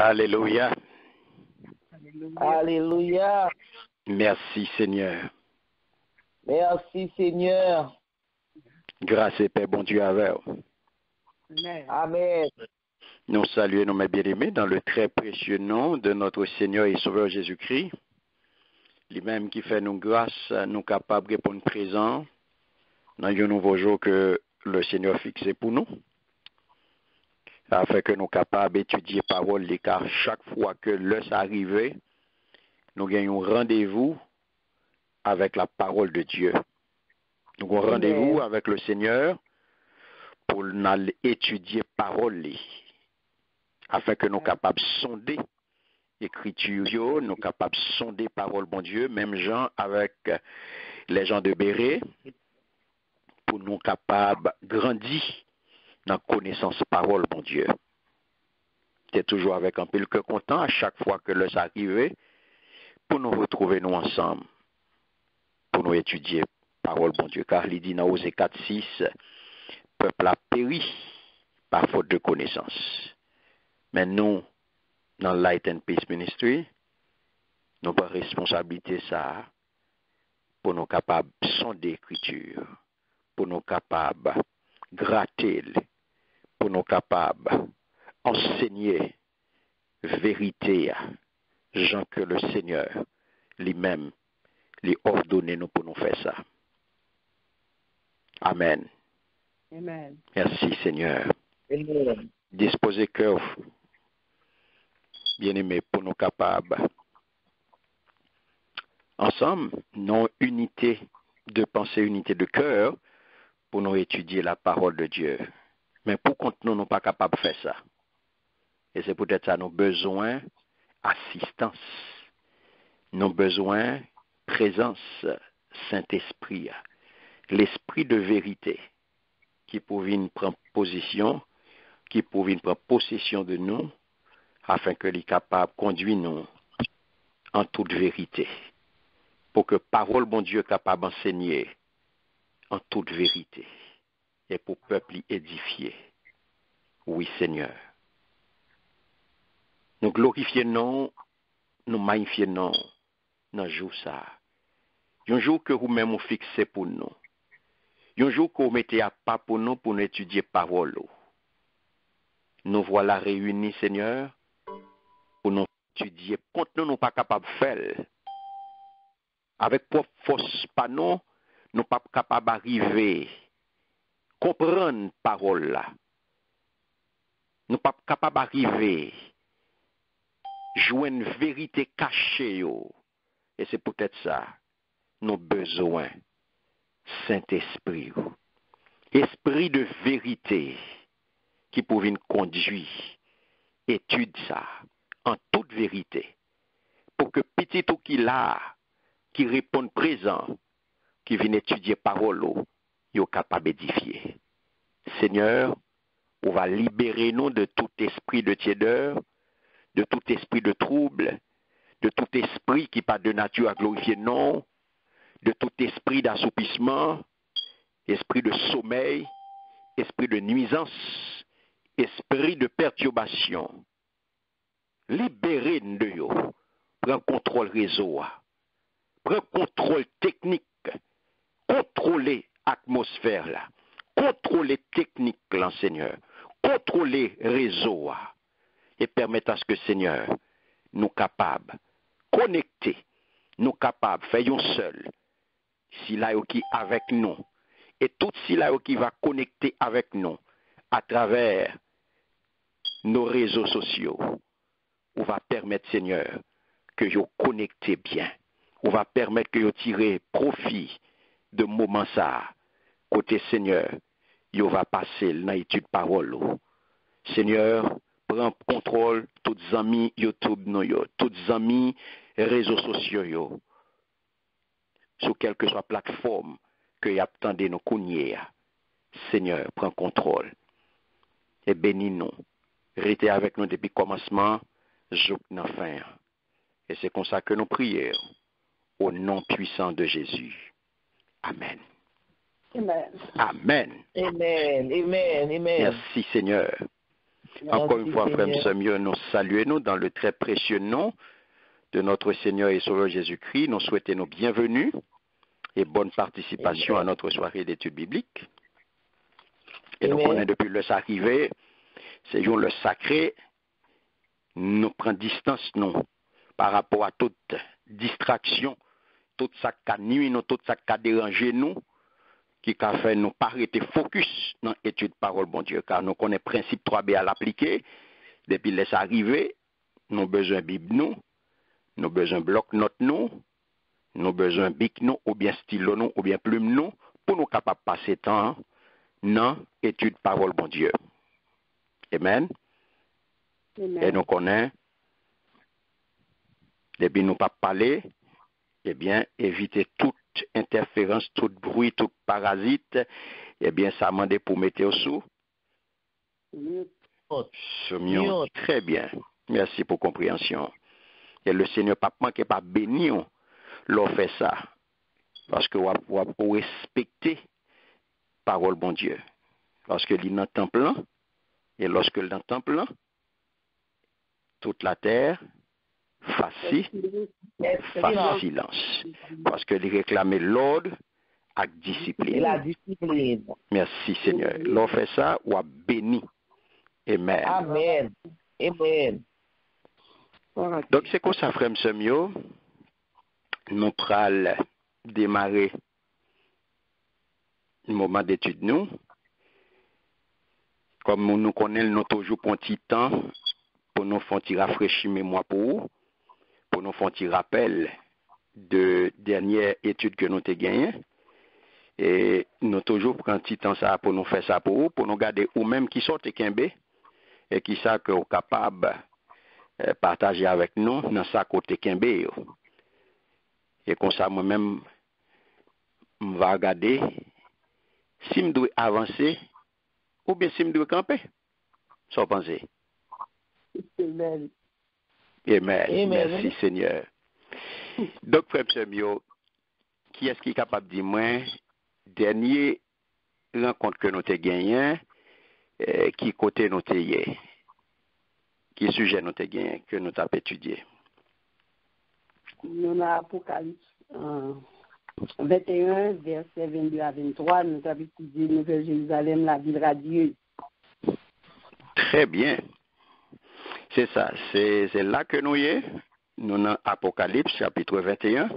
Alléluia. Alléluia. Merci Seigneur. Merci Seigneur. Grâce et paix, bon Dieu, avec vous. Amen. Nous saluons nos bien-aimés dans le très précieux nom de notre Seigneur et Sauveur Jésus-Christ. Lui-même qui fait nous grâce, nous capables de répondre présent dans un nouveau jour que le Seigneur a fixé pour nous, afin que nous capables d'étudier parole, car chaque fois que l'heure arrive, nous gagnons rendez-vous avec la parole de Dieu. Nous avons rendez-vous avec le Seigneur pour nous étudier parole, afin que nous capables de sonder l'écriture, nous capables de sonder parole, bon Dieu, même gens avec les gens de Béret, pour nous capables de grandir dans la connaissance parole, bon Dieu. C'est toujours avec un peu que content à chaque fois que l'heure arrive pour nous retrouver nous ensemble, pour nous étudier parole, bon Dieu. Car il dit dans Osée 4:6, peuple a péri par faute de connaissance. Mais nous, dans Light and Peace Ministry, nous avons responsabilité ça pour nous capables de sonder l'écriture, pour nous capables de gratter, pour nous capables d'enseigner vérité, gens que le Seigneur lui-même lui ordonné nous pour nous faire ça. Amen. Amen. Merci Seigneur. Amen. Disposez cœur, bien-aimés, pour nous capables, ensemble, non unité de pensée, unité de cœur, pour nous étudier la parole de Dieu. Mais pour contre nous, nous pas capables de faire ça. Et c'est peut-être ça, nous besoin assistance, nous besoin présence, Saint-Esprit, l'esprit de vérité qui pouvait prendre position, qui pouvait prendre possession de nous, afin que les capables conduire nous en toute vérité, pour que parole bon Dieu capable d'enseigner en toute vérité, et pour peuple y édifier. Oui Seigneur. Nous glorifions, nous magnifions dans le jour ça. Un jour que vous-même vous fixez pour nous. Un jour que vous mettez à pas pour nous étudier parole. Nous voilà réunis, Seigneur, pour nous étudier. Contre nous, nous pas capables de faire. Avec propre force, pas nous, nous pas capables d'arriver, comprendre parole là. Nous pas capables d'arriver, jouer une vérité cachée. Et c'est peut-être ça, nos besoins, Saint-Esprit. Esprit de vérité qui pouvait nous conduire, étude ça, en toute vérité, pour que petit ou qui là, qui répond présent, qui vient étudier parole, yo capable d'édifier. Seigneur, on va libérer nous de tout esprit de tiédeur, de tout esprit de trouble, de tout esprit qui pas de nature à glorifier non, de tout esprit d'assoupissement, esprit de sommeil, esprit de nuisance, esprit de perturbation. Libérez-nous de yo. Prends contrôle réseau. Prends contrôle technique. Contrôlez l'atmosphère là. Contrôlez technique là, Seigneur. Contrôlez réseau. Et permettez à ce que, Seigneur, nous capables connecter, nous capables faire un seul. Si là qui avec nous. Et tout si là qui va connecter avec nous à travers nos réseaux sociaux. On va permettre, Seigneur, que vous connectez bien. On va permettre que vous tirez profit de moment ça. Côté Seigneur, vous va passer dans l'étude parole. Seigneur, prends contrôle tous les amis YouTube, tous les amis réseaux sociaux, sur quelle que soit la plateforme que vous attendez nos cougniers. Seigneur, prends contrôle. Et bénis-nous. Restez avec nous depuis le commencement, jusqu'à la fin. Et c'est comme ça que nous prions, au nom puissant de Jésus. Amen. Amen. Amen. Amen. Amen. Amen. Merci Seigneur. Encore une fois, frère Samuel, nous saluons dans le très précieux nom de notre Seigneur et Sauveur Jésus-Christ. Nous souhaitons nos bienvenus et bonne participation à notre soirée d'études bibliques. Et nous connaissons depuis le arrivé, c'est le sacré, nous prenons distance nous, par rapport à toute distraction, tout ça qui a nuit, tout ça qui a dérangé nous, qui a fait nous pas arrêter focus dans l'étude parole bon Dieu, car nous connaissons le principe 3B à l'appliquer. Depuis les arrivés, nous avons besoin de Bible, nous avons besoin de bloc-notes, nous avons besoin de bic, nous, ou bien stylo, nous, ou bien plume, nous, pour nous capables de passer temps dans l'étude parole bon Dieu. Amen. Amen. Et nous connaissons, depuis nous pas parler, eh bien, éviter toute interférence, tout bruit, tout parasite, eh bien, ça m'a demandé pour mettre au sous. Très bien. Merci pour compréhension. Et le Seigneur pas manqué pas béni, l'on fait ça. Parce que vous respecter parole bon Dieu. Lorsque il est dans le temple, et lorsque dans le temple, toute la terre fasse silence. Parce que il réclamait l'ordre avec discipline. La discipline. Merci Seigneur. L'on fait ça, ou a béni. Amen. Amen. Amen. Donc c'est comme ça, frère Semio, nous prenons démarrer le moment d'étude nous. Comme nous connaissons, nous toujours un petit temps pour nous faire un petit rafraîchir mémoire pour nous faire un petit rappel de dernière étude que nous avons gagnée. Et nous toujours prendre un petit temps ça pour nous faire ça pour nous garder ou même qui sortent Kembe et qui savent que vous capable partager avec nous dans sa côté Kembe. Et comme ça, moi-même, je vais regarder si je dois avancer ou bien si je dois camper. Ça, vous pensez? Amen. Amen. Merci, Seigneur. Donc, frère Semio, qui est-ce qui est capable de dire, moi, dernier rencontre que nous avons gagné, qui côté nous avons gagné? Qui sujet nous avons gagné, que nous avons étudié? Nous avons Apocalypse 21, verset 22 à 23. Nous avons étudié Nouvelle Jérusalem, la ville radieuse. Très bien. C'est ça. C'est là que nous y est. Nous avons Apocalypse, chapitre 21.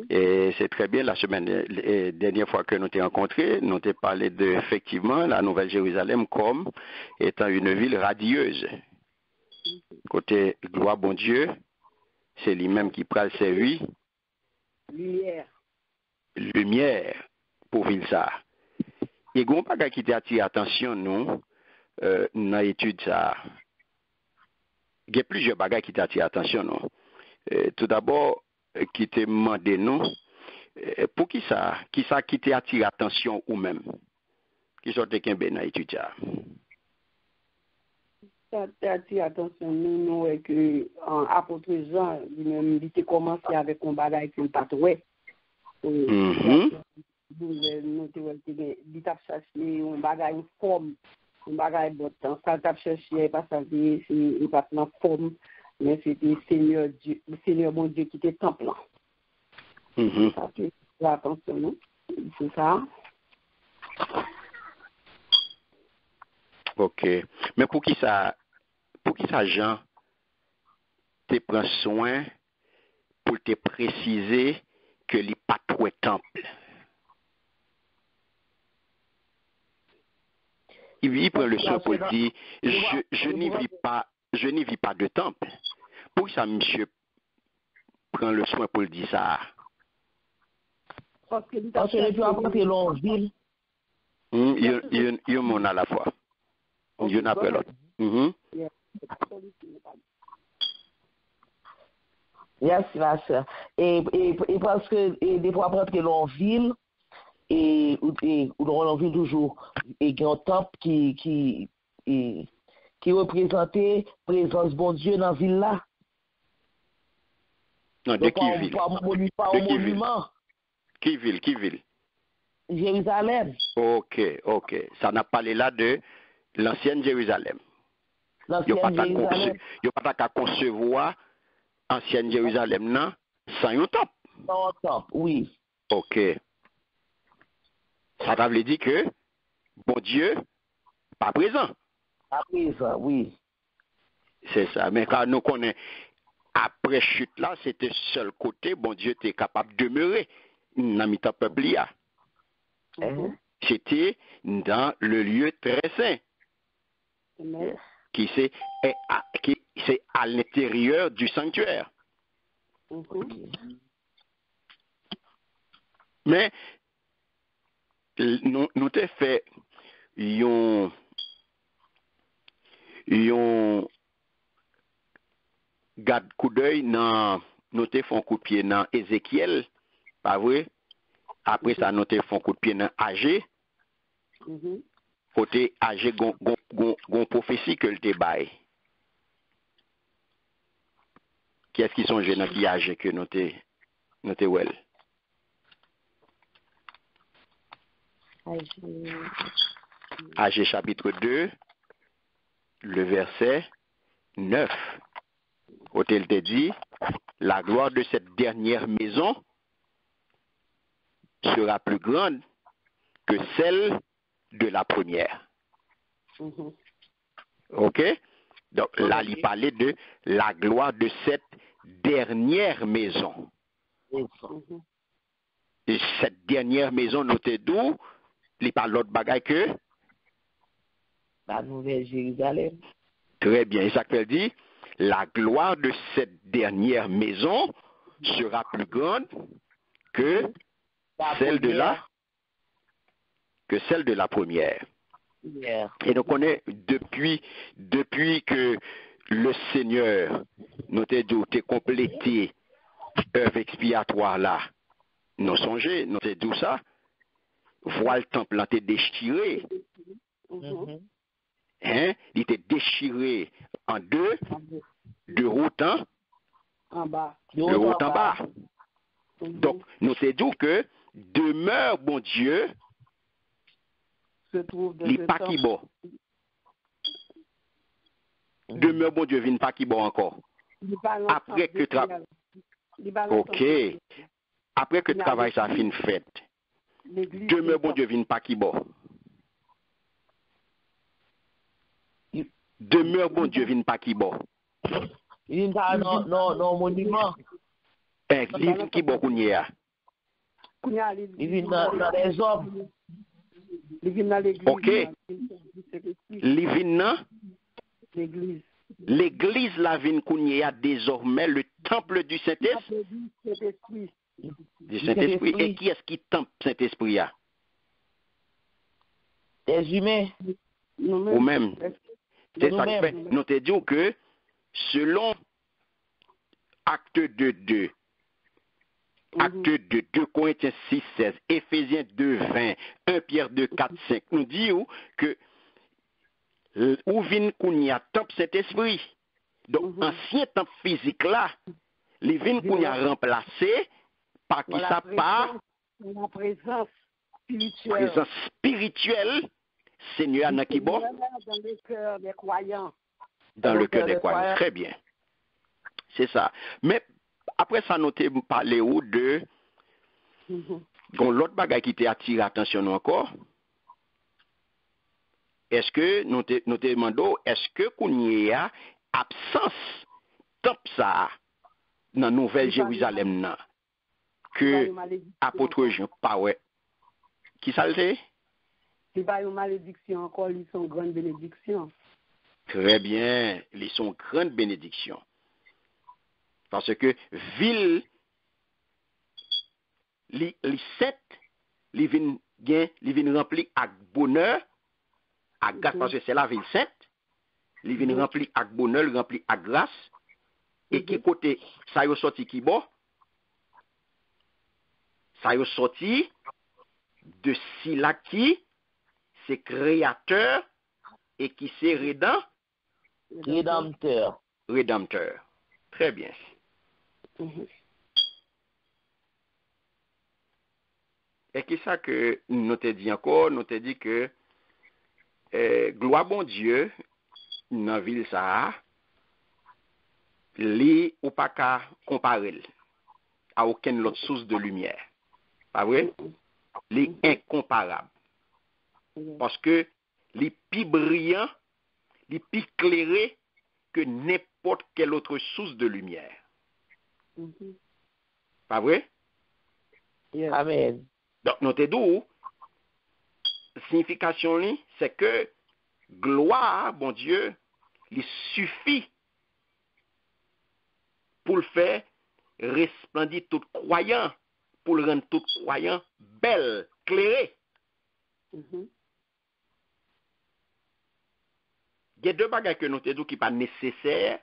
Et c'est très bien, la dernière fois que nous t'ai rencontrés, nous t'ai parlé de, effectivement, la Nouvelle Jérusalem comme étant une ville radieuse. Côté gloire bon Dieu, c'est lui-même qui prend le service. Lumière pour ville ça. Et il n'y a pas qui t'attire attention, nous, dans l'étude ça. Il y a plusieurs bagages qui t'attirent attention, nous. Tout d'abord, qui te demande nous, pour qui ça qui t'attire attention ou même, qui sont qu'un ben à étudier. Ça t'attire attention nous et que apôtre Jean lui-même il était commencé avec un bagage qu'il pas trouvé. Nous il t'a cherché un bagage une forme, un bagage bon temps, ça t'a cherché pas ça c'est pas en forme, mais c'était Seigneur Dieu, le Seigneur bon Dieu qui était temple là. Ça fait attention nous, c'est ça. OK. Mais pour qui ça Jean te prend soin pour te préciser que les pas trop temple. Il prend le soin pour dire je n'y vis pas de temple. Pour ça monsieur prend le soin pour dire ça. Parce que les gens apporter l'envie. Il y a mon à la fois. Il y en a après l'autre. Yes, ma soeur. Et parce que des fois après l'on ville et on ville toujours et il y a un temple qui représentait présence bon Dieu dans la ville là. Non, de qui ville? Pas un monument. Qui ville? Jérusalem. OK. Ça n'a parlé là de l'ancienne Jérusalem. Yo pas qu'à concevoir ancienne Jérusalem nan sans un temple. Sans un temple, oui. OK. Ça t'a veut dire que bon Dieu pas présent. Pas présent, oui. C'est ça. Mais quand nous connaissons après chute là, c'était seul côté bon Dieu était capable de demeurer dans le peuple là. C'était dans le lieu très saint. Qui c'est à l'intérieur du sanctuaire. Mais nous t'ai fait yon garde coup d'œil dans nous t'ai fait un coup de pied dans Ézéchiel, pas vrai? Après ça nous t'ai fait un coup de pied dans Agé. Côté Agé gon prophétie que le te bail. Qui est-ce qui sont jeunes qui Agé que nous te well? Agé chapitre 2, le verset 9. Côté il te dit, la gloire de cette dernière maison sera plus grande que celle de la première. OK? Donc là, il parlait de la gloire de cette dernière maison. Et cette dernière maison, notez d'où? Il parle l'autre bagaille que? La nouvelle Jérusalem. Très bien. Et ça qu'elle dit, la gloire de cette dernière maison sera plus grande que celle de la première. Et donc on est depuis que le Seigneur nous t'a dit t'es complété œuvre expiatoire là. Nous songez, nous t'a dit ça. Voilà le temple là t'es déchiré. Hein? Il était déchiré en deux, de haut en bas. De haut en bas. Donc, nous te dit que demeure, bon Dieu, les pas qui bon. Demeure, bon Dieu, vient pas qui bon encore. Après que OK. Après que le travail ça fin fait. Demeure, bon Dieu, vient pas qui bon. Demeure, bon Dieu, vient pas qui bon. Il vient pas non monument. Il vient qui bon kounya. Il vient dans les hommes. Il vient dans l'église. OK. Il vient dans l'église. L'église la vient kounya désormais le temple du Saint-Esprit. Du Saint-Esprit. Et qui est-ce qui temple Saint-Esprit là? Des humains. Ou même. C'est ça qui fait. Nous te disons que selon Acte 2, Acte 2 Corinthiens 6, 16, Éphésiens 2, 20, 1 Pierre 2, 4, 5, nous disons que où vient kounya temple Saint-Esprit. Donc, ancien temple physique là, les vient kounya remplacé par qui ça part? La présence spirituelle. Présence spirituelle, Seigneur Nakibo. Dans le cœur des croyants. Dans le cœur des croyants. Très bien. C'est ça. Mais après ça, nous avons parlé de l'autre bagage qui t'a attiré l'attention encore. Est-ce que nous te demandons, est-ce que qu'on y a absence top ça dans la Nouvelle Jérusalem que apôtre Jean pas ouais. Qui ça le fait? C'est pas une malédiction encore, ils sont grande bénédiction. Très bien, ils sont grande bénédiction. Parce que ville les sept les viennent rempli avec bonheur à grâce parce que c'est la ville sainte. Les viennent rempli avec bonheur, rempli avec grâce. Et qui côté ça y sorti qui bon? Ça y sorti de Sila qui c'est créateur et qui c'est rédempteur. Très bien. Et qui ça que nous te dit encore? Nous te dit que gloire bon Dieu dans ville ça, li ou pas qu'à comparer à aucune autre source de lumière. Pas vrai? Li incomparable. Parce que les plus brillants, les plus éclairés que n'importe quelle autre source de lumière. Pas vrai? Yes. Amen. Donc, notez d'où, signification, c'est que gloire, bon Dieu, il suffit pour le faire resplendir tout croyant, pour le rendre tout croyant belle, éclairé. Il y a deux bagages que nous te disons qui pas nécessaire,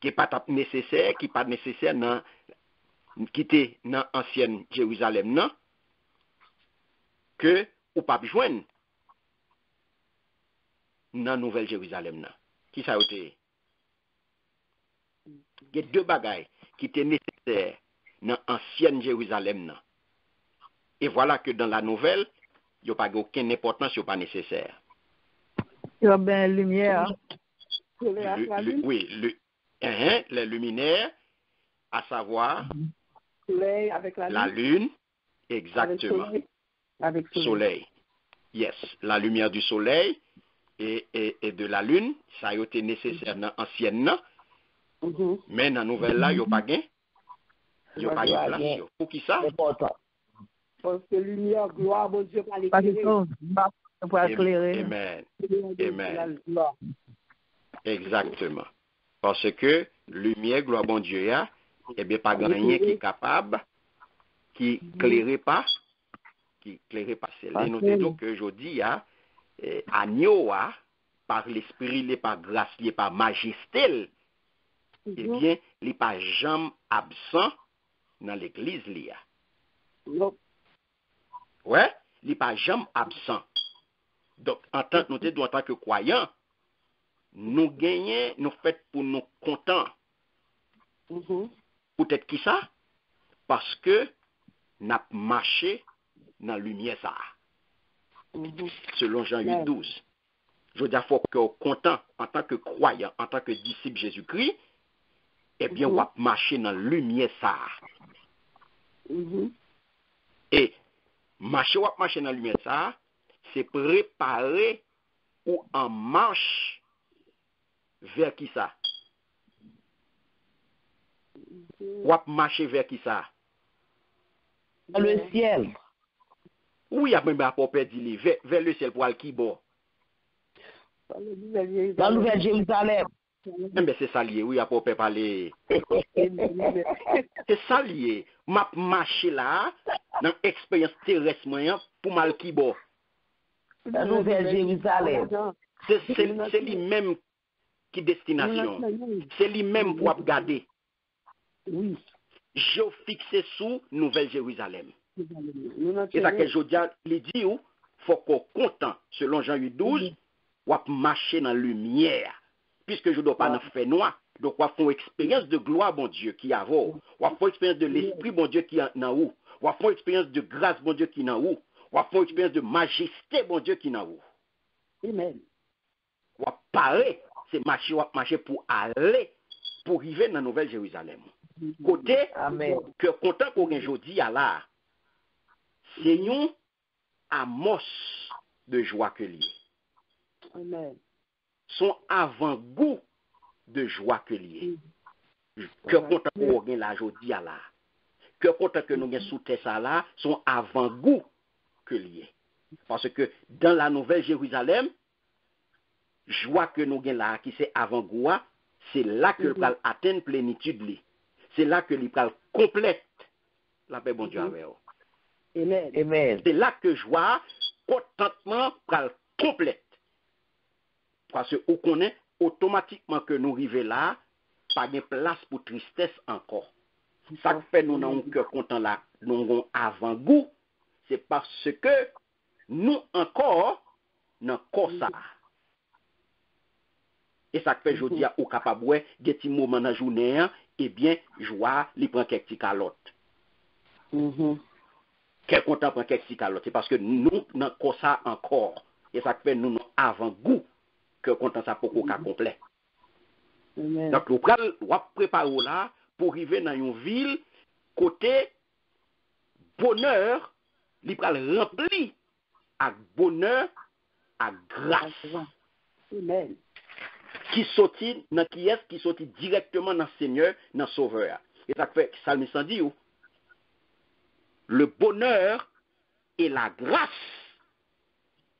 qui pas nécessaire dans qui était dans ancienne Jérusalem non que ou pas joindre dans nouvelle Jérusalem non. Qui ça été? Il y a deux bagages qui étaient nécessaires dans ancienne Jérusalem non. Et voilà que dans la nouvelle, il n'y a pas aucune importance, il n'y a pas nécessaire. Il y a bien lumière. Les luminaires, à savoir soleil avec la lune, exactement. Avec soleil. Yes, la lumière du soleil et de la lune, ça a été nécessaire dans l'ancienne, mais dans la nouvelle là, il n'y a pas gain. Il n'y a pas de place. Pour qui ça? Parce que lumière, gloire, bon Dieu, pas l'éclairer. Amen. Amen. Exactement. Parce que lumière, gloire, bon Dieu, eh bien, pas grand rien qui est capable, qui éclairait pas, C'est là, nous disons que je dis, agneau, par l'esprit, par grâce, par majesté, eh bien, il n'est pas jamais absent dans l'église. Ouais, il n'est pas jamais absent. Donc, en tant que croyants, nous gagnons, nous faisons pour nous contents. Peut-être qui ça? Parce que nous avons marché dans la lumière ça. Selon Jean 8:12. Je veux dire, il faut que nous content en tant que croyants, en tant que disciples Jésus-Christ, eh bien, on va marcher dans la lumière ça. Et marcher dans la lumière ça, c'est préparer ou en marche vers qui ça? Ou marcher vers qui ça? Dans le ciel. Oui, après, ma papa dit vers le ciel pour aller qui bord? Dans la nouvelle Jérusalem. Mais c'est ça lié, oui, après parler. C'est ça lié. M'a marché là, dans l'expérience terrestre pour mal qui bord? La nouvelle Jérusalem. C'est lui-même qui destination. C'est lui-même pour regarder. Oui. Je fixe sous Nouvelle Jérusalem. Et ça que je dis, il dit, il faut qu'on content, selon Jean 8:12, ou marcher dans la lumière. Puisque je ne dois pas faire noir. Donc, on va faire une expérience de gloire, bon Dieu, qui a vous. On va faire une expérience de l'esprit, bon Dieu, qui est en haut. On va faire une expérience de grâce, bon Dieu, qui est en haut. On va faire une expérience de majesté, bon Dieu, qui est en haut. Amen. On va parler, c'est marcher, on va marcher pour aller, pour arriver dans la Nouvelle Jérusalem. Côté, Amen. que content qu'on ait aujourd'hui à là, c'est une amos de joie que lié. Amen. Son avant-goût de joie que lié. Que content qu'on ait là aujourd'hui à là. Que content que nous ait sous ça là, son avant-goût que lié. Parce que dans la Nouvelle Jérusalem, joie que nous avons là, qui c'est avant-goût, c'est là que nous atteindre plénitude. C'est là que nous complète la paix, bon Dieu, avec vous. Amen. Amen. C'est là que joie, contentement, complète. Parce que vous connaissez automatiquement que nous arrivons là, pas de place pour tristesse encore. Ça que fait nous n'avons que content là, nous avons avant-goût, c'est parce que nous encore, n'avons encore ça. Et ça fait, je dis, au capable, des petits moments dans la journée, eh bien, joie, il prend quelques petits calottes. Quel content prend quelques petits calottes. C'est parce que nous, n'avons ça encore. Et ça fait, nous, avant-goût que content ça pour qu'on complet. Amen. Donc, nous prenons préparer là pour arriver dans une ville côté bonheur, il pral rempli à bonheur, à grâce. Amen. Qui sortit dans qui sortit directement dans le Seigneur, dans le Sauveur. Et ça fait Psalmiste dit le bonheur et la grâce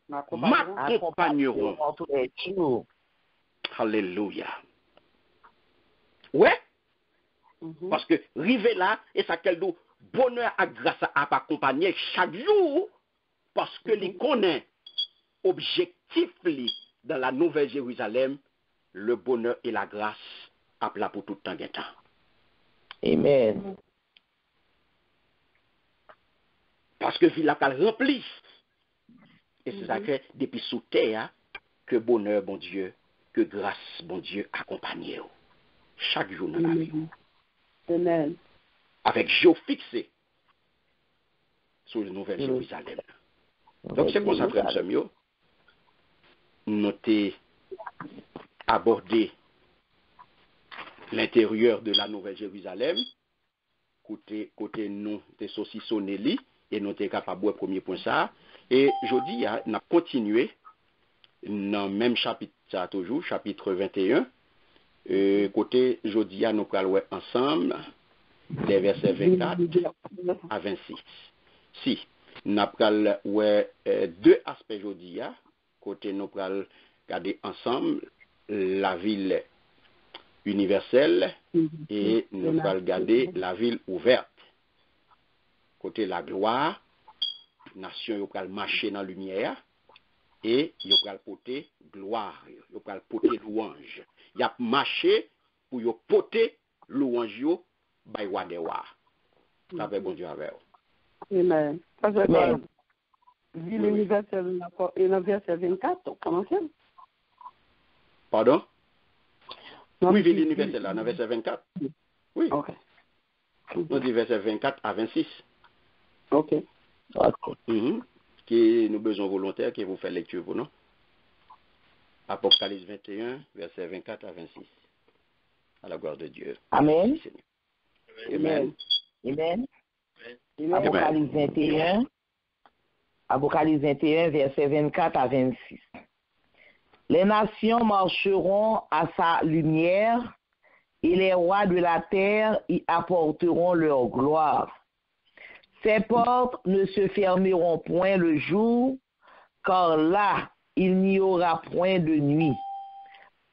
m'accompagneront tous les jours. Alléluia. Ouais. Parce que river là, et ça quel do bonheur et grâce à accompagner chaque jour, parce que les connaît objectif li dans la Nouvelle Jérusalem, le bonheur et la grâce à plat pour tout le temps et temps. Amen. Parce que ville a rempli. Et c'est ça que depuis sous terre, que bonheur, bon Dieu, que grâce, bon Dieu, accompagne chaque jour dans la vie. Amen. Avec Dieu fixé sur le Nouvelle Jérusalem. Donc c'est pour ça, frère Samuel, nous avons abordé l'intérieur de la Nouvelle Jérusalem, côté nous, des saucissonnés, et nous sommes capables de premier point ça. Et jeudi, on a continué dans le même chapitre, ça toujours, chapitre 21. Côté jeudi, nous allons ensemble les versets 24 à 26. Si, nous allons deux aspects jeudi, côté nous allons regarder ensemble la ville universelle et nous allons regarder la ville ouverte. Côté la gloire, nation yo pral marcher dans la lumière et yo pral porter gloire, yo pral porter louange. Y a marché pour yo porter louange yo bay wa de wa. Ça fait bon Dieu avec vous. Amen. Parce que ville universelle et le verset 24, comment c'est? Pardon? Oui, ville universelle là, dans verset 24. Oui. OK. On dit verset 24 à 26. OK. Qui nous besoin volontaires qui vous fait lecture pour nous. Apocalypse 21, verset 24 à 26. À la gloire de Dieu. Amen. Amen. Amen. Apocalypse 21. Apocalypse 21, verset 24 à 26. Les nations marcheront à sa lumière et les rois de la terre y apporteront leur gloire. Ces portes ne se fermeront point le jour, car là, il n'y aura point de nuit.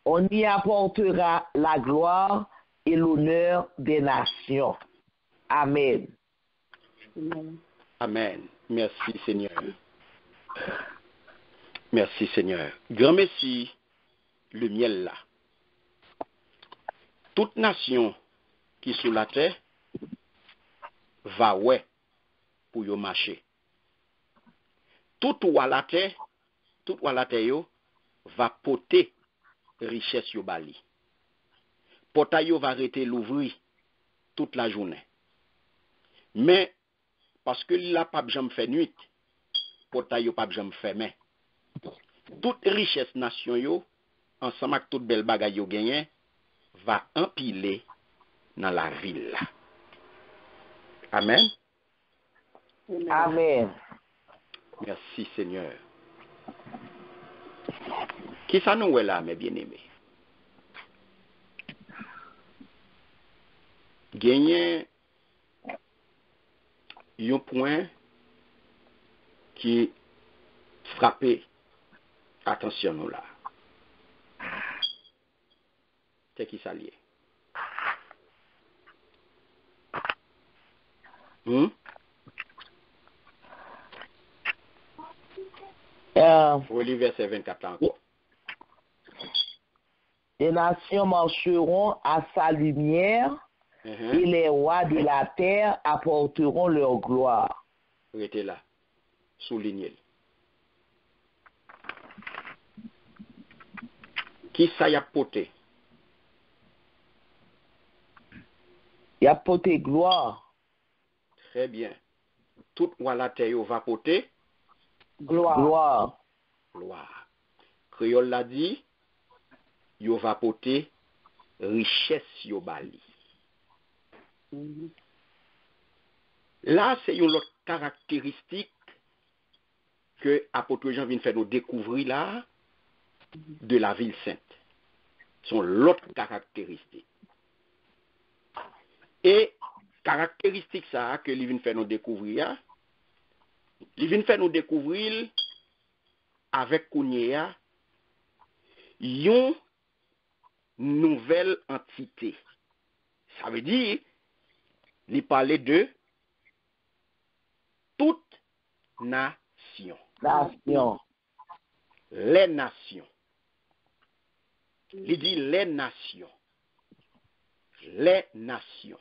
On y apportera la gloire et l'honneur des nations. Amen. Amen. Merci Seigneur. Merci Seigneur. Grand merci, le miel là. Toute nation qui sous la terre va pour yo marcher. Tout ou à la terre yo va porter richesse yo bali. Portail yo va arrêter l'ouvrir toute la journée. Mais parce que la pas jamais fait nuit, portail yo pas jamais fermé. Toute richesse nation yo ensemble avec toute belle bagaille yo gagné va empiler dans la ville. Amen. Amen. Merci Seigneur. Qui ça nous est là, mes bien-aimés? Gagner un point qui frappe attention nous là. C'est qui ça lié? Relis verset 24 encore. Les nations marcheront à sa lumière et les rois de la terre apporteront leur gloire. Restez là, soulignez. Qui ça y a porté? Il a porté gloire. Très bien. Tout roi la terre va porter gloire. Gloire. Créole l'a dit, yo va porter richesse yo bali. Là, c'est une autre caractéristique que apôtre Jean vient faire nous découvrir là de la ville sainte. Sont l'autre caractéristique. Et caractéristique ça que il vient faire nous découvrir, il vient faire nous découvrir avec Kounia une nouvelle entité. Ça veut dire, il parlait de toute nation. Les nations. Il dit les nations. Les nations.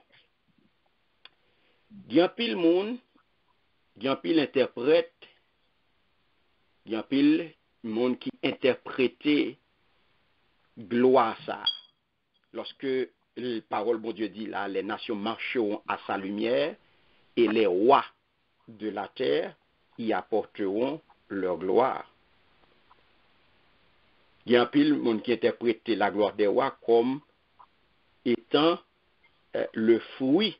Il y a un pile monde, il y a un pile interprète, il y a un pile monde qui interprétait gloire ça. Lorsque la parole de Dieu dit là, les nations marcheront à sa lumière et les rois de la terre y apporteront leur gloire. Il y a un pile monde qui interprétait la gloire des rois comme étant le fruit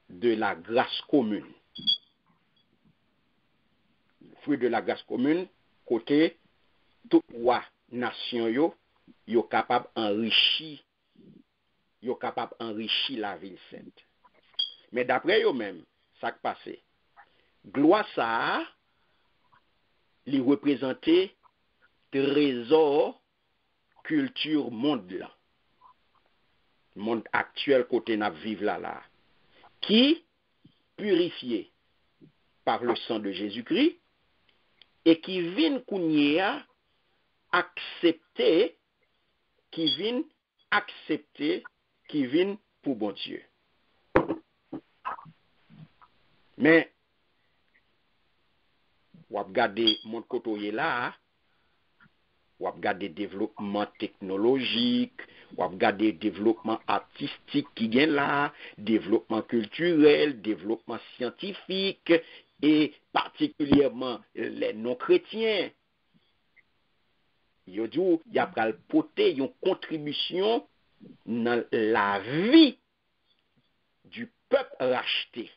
de la grâce commune. Le fruit de la grâce commune, côté tout roi nation yo capable enrichir la ville sainte. Mais d'après eux même, ça qui passé. Gloire ça li représenter trésor culture monde là. Monde actuel côté n'a vivre là qui purifié par le sang de Jésus-Christ et qui vient kounya accepter qui vient pour bon Dieu. Mais ou regarder mon côté là, ou regarder développement technologique, ou regarder développement artistique qui vient là, développement culturel, développement scientifique et particulièrement les non-chrétiens. Yo dit y a pral porter une contribution dans la vie du peuple racheté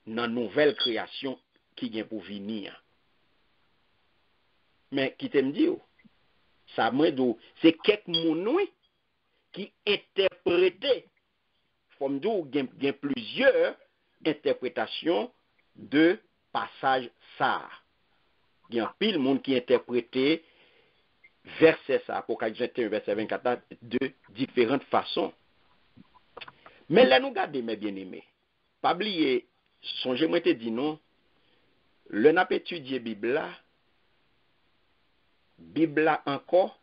dans nouvelle création qui vient pour venir. Mais qui t'aime dire ça c'est quelques moun qui interprétaient comme d'où il y a plusieurs interprétations de passage ça. Il y a pile monde qui interprétait verset ça, Apocalypse 21, verset 24, de différentes façons. Mais là, nous regardons, mes bien-aimés. Pas oublier, songez-moi te dit non, le n'a pas étudié Bible là encore,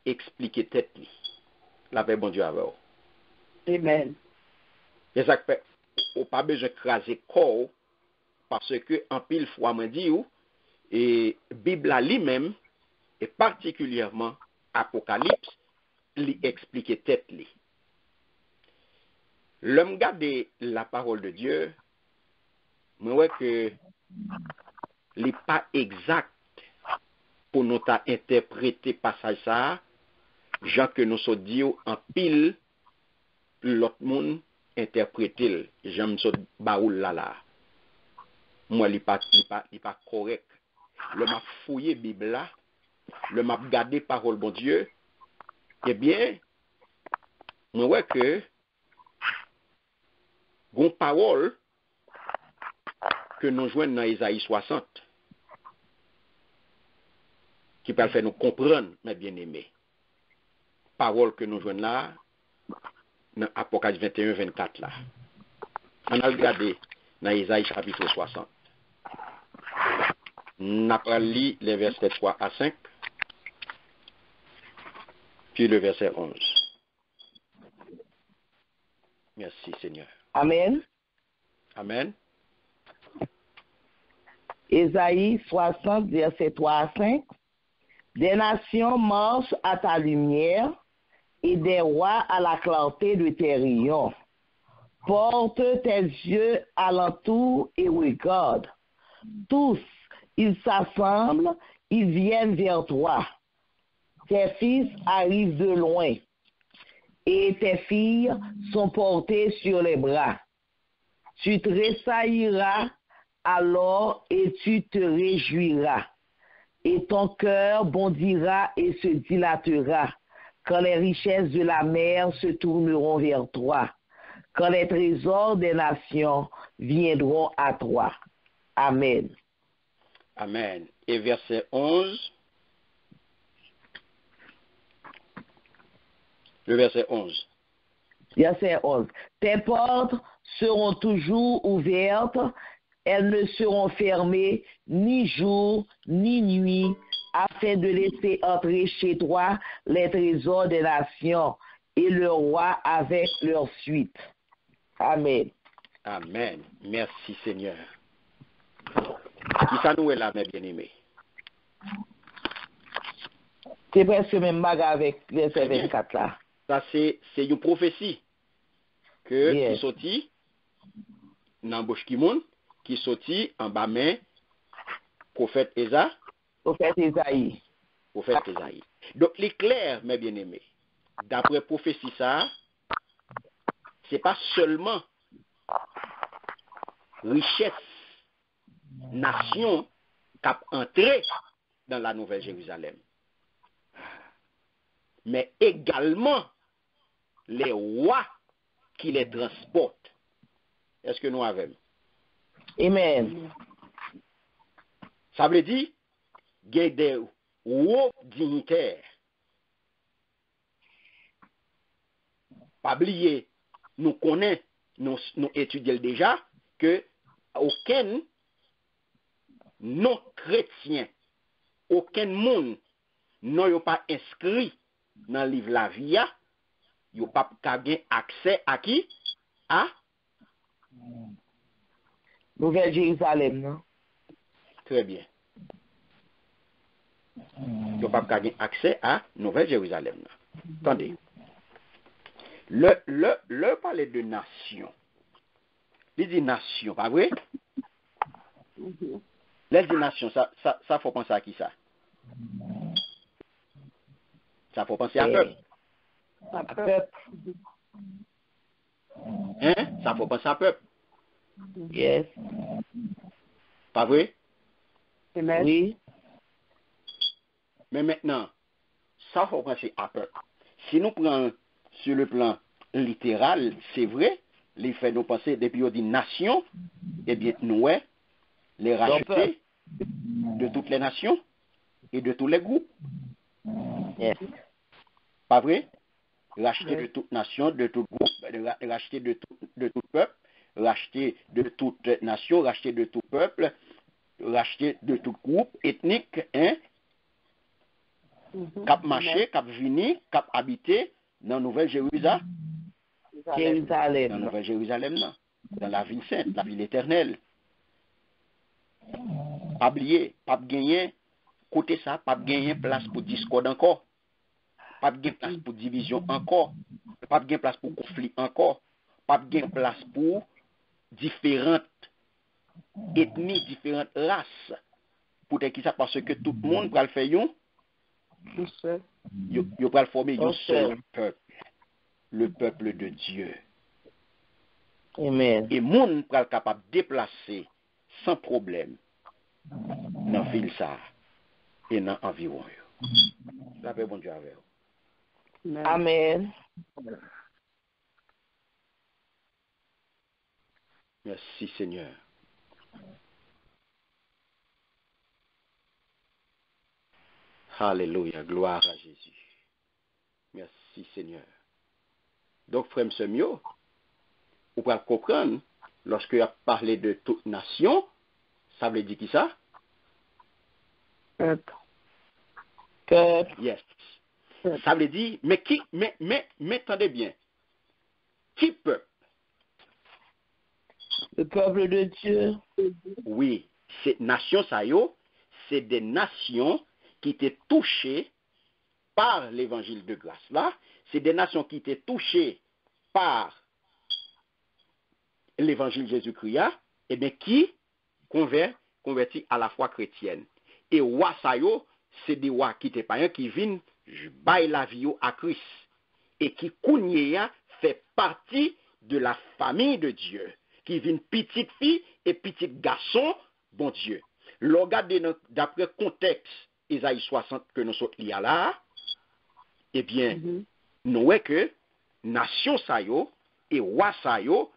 expliquer tête li. La paix, bon Dieu, avec vous. Amen. Et ça fait, on pas besoin de craser corps, parce que, en pile fois, me dit, et Bible là lui-même, et particulièrement Apocalypse, lui expliquer tête li. L'homme garde la parole de Dieu, mais ouais que n'est pas exact pour nous interpréter passage ça, Jean que nous sommes dit en pile l'autre monde interpréter, j'aime ça baoul là. Moi il pas correct. Le m'a fouillé Bible là, le m'a gardé parole bon Dieu. Eh bien, moi ouais que gon parole que nous joignons dans Isaïe 60 qui peut faire nous comprendre, mes bien-aimés. Parole que nous joignons là dans Apocalypse 21, 24 là. On a regardé dans Isaïe chapitre 60. On a lu les versets 3 à 5, puis le verset 11. Merci Seigneur. Amen. Amen. Ésaïe 60, verset 3 à 5. Des nations marchent à ta lumière et des rois à la clarté de tes rayons. Porte tes yeux alentour et regarde. Tous, ils s'assemblent, ils viennent vers toi. tes fils arrivent de loin, et tes filles sont portées sur les bras. Tu tressailliras alors et tu te réjouiras, et ton cœur bondira et se dilatera, quand les richesses de la mer se tourneront vers toi, quand les trésors des nations viendront à toi. Amen. Amen. Et verset 11. Le verset 11. Verset 11. Tes portes seront toujours ouvertes, elles ne seront fermées ni jour ni nuit, afin de laisser entrer chez toi les trésors des nations et le roi avec leur suite. Amen. Amen. Merci Seigneur. Qui ça nous est là, mes bien-aimés? C'est presque même bagarre avec verset 24 là. Ça, c'est une prophétie que Yes. qui sortit dans bouche qui monde, qui sortit en bas main prophète Ésaïe. Prophète Isaïe. Prophète Ésaïe. Donc, l'éclair, mes bien-aimés, d'après prophétie ça, c'est pas seulement richesse, nation, qui a entré dans la Nouvelle Jérusalem, mais également les rois qui les transportent. Est-ce que nous avons? Amen. Ça veut dire qu'il y a des hauts dignitaires. Pas oublier, nous connaissons, nous étudions déjà que aucun non-chrétien, aucun monde n'a pas inscrit dans le livre la vie, il n'a pas accès à qui? À Nouvelle Jérusalem, non? Très bien. Il n'a pas accès à Nouvelle Jérusalem. Attendez. Le parler de nation. Il dit nation, pas vrai? Les dit nation, ça faut penser à qui ça? Ça faut penser à peuple. À peuple. Hein? Ça faut penser à peuple. Yes. Pas vrai? Oui. Mais maintenant, ça faut penser à peuple. Si nous prenons sur le plan littéral, c'est vrai, les fait nous penser depuis on dit nation, eh bien nous les racheter de toutes les nations et de tous les groupes. Yes. Pas vrai? Racheter de toute nation, de tout groupe, racheter de tout peuple, racheter de toute nation, racheter de tout peuple, racheter de tout groupe ethnique, hein? Cap marché, cap vini, cap habité dans Nouvelle Jérusalem. Jérusalem. Dans Nouvelle Jérusalem, non. Dans la ville sainte, la ville éternelle. Pas oublier, pas gagner, côté ça, pas gagner place pour discorde encore. Pas gagner place pour division encore. Pas gagner place pour conflit encore. Pas gagner place pour différentes ethnies, différentes races. Pour qui ça, parce que tout le monde va le faire, il va le former un seul peuple. Le peuple de Dieu. Amen. Et moun pral capable de déplacer sans problème dans la ville ça et dans l'environ. Ça fait bon Dieu avec vous. Amen. Merci Seigneur. Alléluia, gloire à Jésus. Merci Seigneur. Donc, frère Msemio, vous pouvez comprendre, lorsque il a parlé de toute nation, ça veut dire qui ça? Peuple. Yes. Ça veut dire, mais qui, mais attendez bien, qui peuple? Le peuple de Dieu. Oui, ces nations, ça y est, c'est des nations qui étaient touchées par l'évangile de grâce là. C'est des nations qui étaient touchées par l'évangile Jésus-Christ, et bien qui convertit à la foi chrétienne. Et roi ça y est, c'est des rois qui étaient païens qui viennent bail la vie à Christ et qui Kounia fait partie de la famille de Dieu, qui vient petite fille et petit garçon, bon Dieu. Regardez d'après contexte Isaïe 60 que nous sommes liés là, eh bien, nous voyons que nation sa yo et roi sa yo,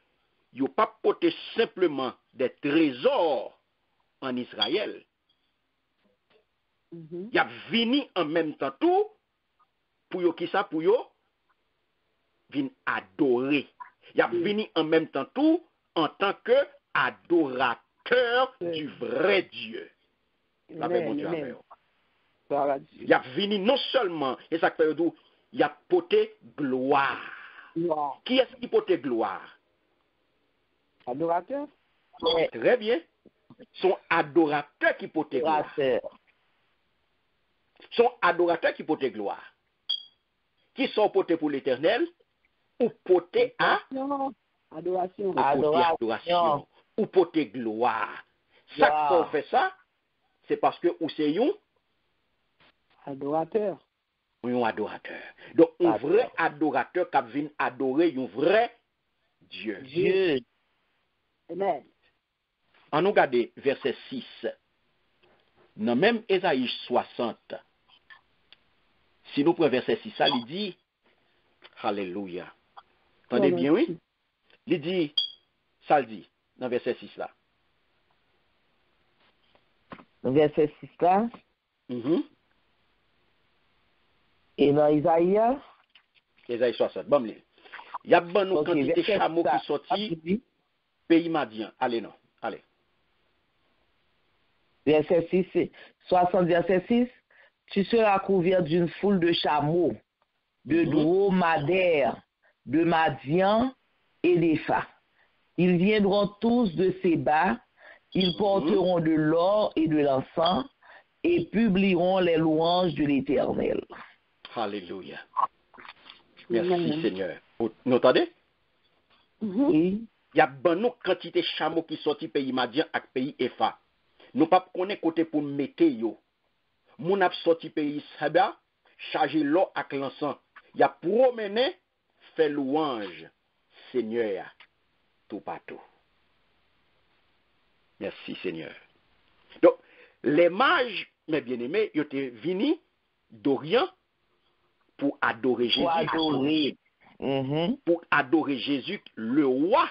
yo pas porté simplement des trésors en Israël. Y a venu en même temps tout pour yo qui ça pour yo vin adorer. Y a venu en même temps tout en tant que adorateur du vrai Dieu. La bon Dieu avec vous. Il a venu non seulement, et ça fait d'où il a porté gloire. Qui est-ce qui porte gloire? Adorateur. Très bien. Son adorateur qui porte gloire. Son adorateur qui porte gloire. Qui sont portés pour l'éternel ou portés à adoration. Ou porter gloire. Ça qu'on fait ça, c'est parce que ou c'est un adorateur. Un adorateur. Donc, un vrai adorateur qui vient adorer un vrai Dieu. Dieu. Amen. On nous regarde verset 6. Dans même Ésaïe 60, si nous prenons verset 6, ça, il dit, Alléluia. Entendez bien, oui? Il dit, ça le dit, dans verset 6 là. Verset 6 là. Et dans Isaïe 60. Bon, il y a bon nous quantité chameaux qui sorti pays Madian. Allez, non. Allez. Verset 6, 60, verset 6. Tu seras couvert d'une foule de chameaux, de dromadaires, de Madian et d'Épha. Ils viendront tous de Séba, ils porteront de l'or et de l'encens et publieront les louanges de l'Éternel. Alléluia. Merci Seigneur. Vous entendez? Oui. Il y a une quantité de chameaux qui sortent du pays Madian et pays Épha. Nous ne pouvons pas côté pour mettre yo. Moun ap sorti pays Séba, charger l'or avec l'encens. Il y a promené, fait louange Seigneur tout partout. Merci Seigneur. Donc, les mages, mes bien-aimés, ils étaient venus d'Orient pour adorer Jésus. Pour adorer Jésus, le roi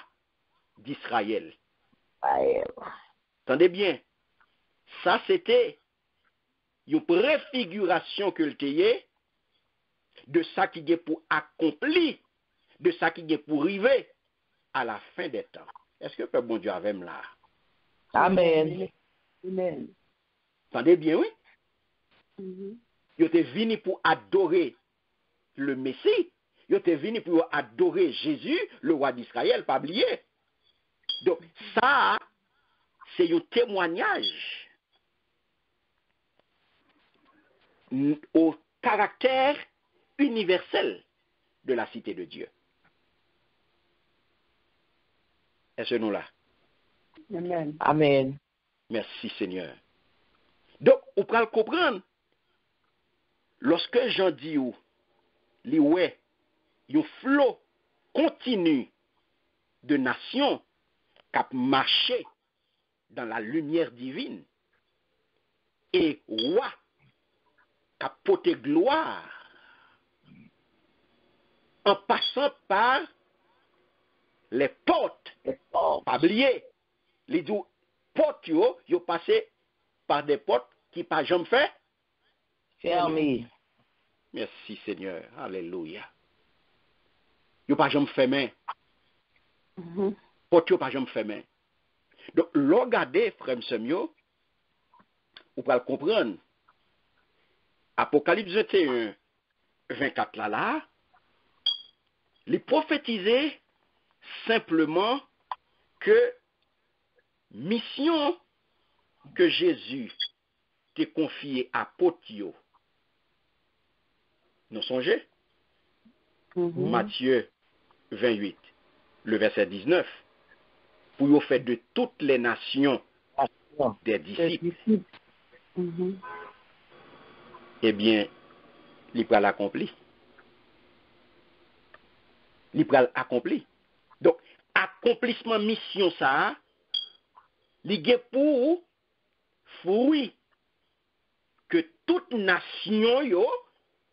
d'Israël. Attendez bien. Ça, c'était une préfiguration que le tayé de ça qui est pour accomplir, de ça qui est pour arriver à la fin des temps. Est-ce que Père bon Dieu avait là? Amen. Amen. Attendez bien, oui? Ils étaient venus pour adorer le Messie. Ils étaient venus pour adorer Jésus, le roi d'Israël, pas oublier. Donc, ça, c'est un témoignage au caractère universel de la cité de Dieu. Est-ce nous là? Amen. Amen. Merci Seigneur. Donc, on peut le comprendre. Lorsque Jean dit ou, li ouais, un flot continu de nations qui a marché dans la lumière divine et roi qui a porté gloire en passant par les portes. Pas oublier, les deux portes, yo passé par des portes qui pas jamais fait fermé. Merci Seigneur. Alléluia. Yo pas jamais fermé. Porte yo pas jamais fermé. Donc, regardez, frère Semio, vous pouvez comprendre. Apocalypse 21, 24 là, il prophétisait simplement que mission que Jésus t'a confiée à Potio. Nous songez? Matthieu 28, le verset 19. Pour vous faire de toutes les nations des disciples. Eh bien, li pral accompli. Li pral accompli. Donc, accomplissement mission ça, li gen pour fruit que toute nation yo,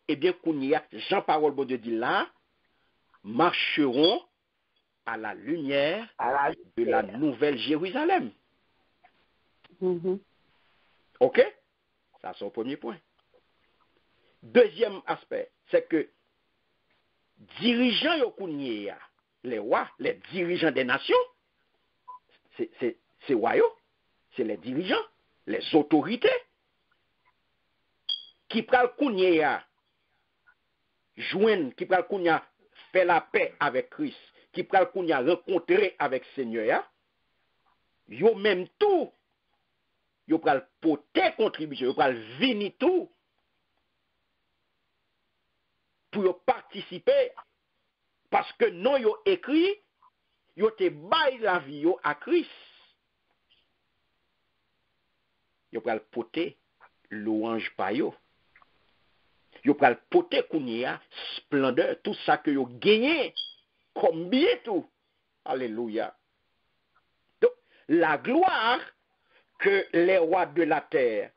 eh bien, kounya, Jean Parole bon Dieu dit là, marcheront à la lumière de la nouvelle Jérusalem. OK? Ça, c'est son premier point. Deuxième aspect, c'est que dirigeants yo kounya, les rois, les dirigeants des nations, c'est royaux, c'est les dirigeants, les autorités, qui pral kounya joindre, qui pral kounya faire la paix avec Christ, qui pral kounya rencontrer avec Seigneur, yo même tout, yo pral porter contribution, yo pral venir tout pour yo participer, parce que non yo écrit, yo te bail la vie yo à Christ. Yo pral porter louange pa yo. Yo pral porter kounya splendeur, tout ça que yo gagné comme bien tout. Alléluia. Donc, la gloire que les rois de la terre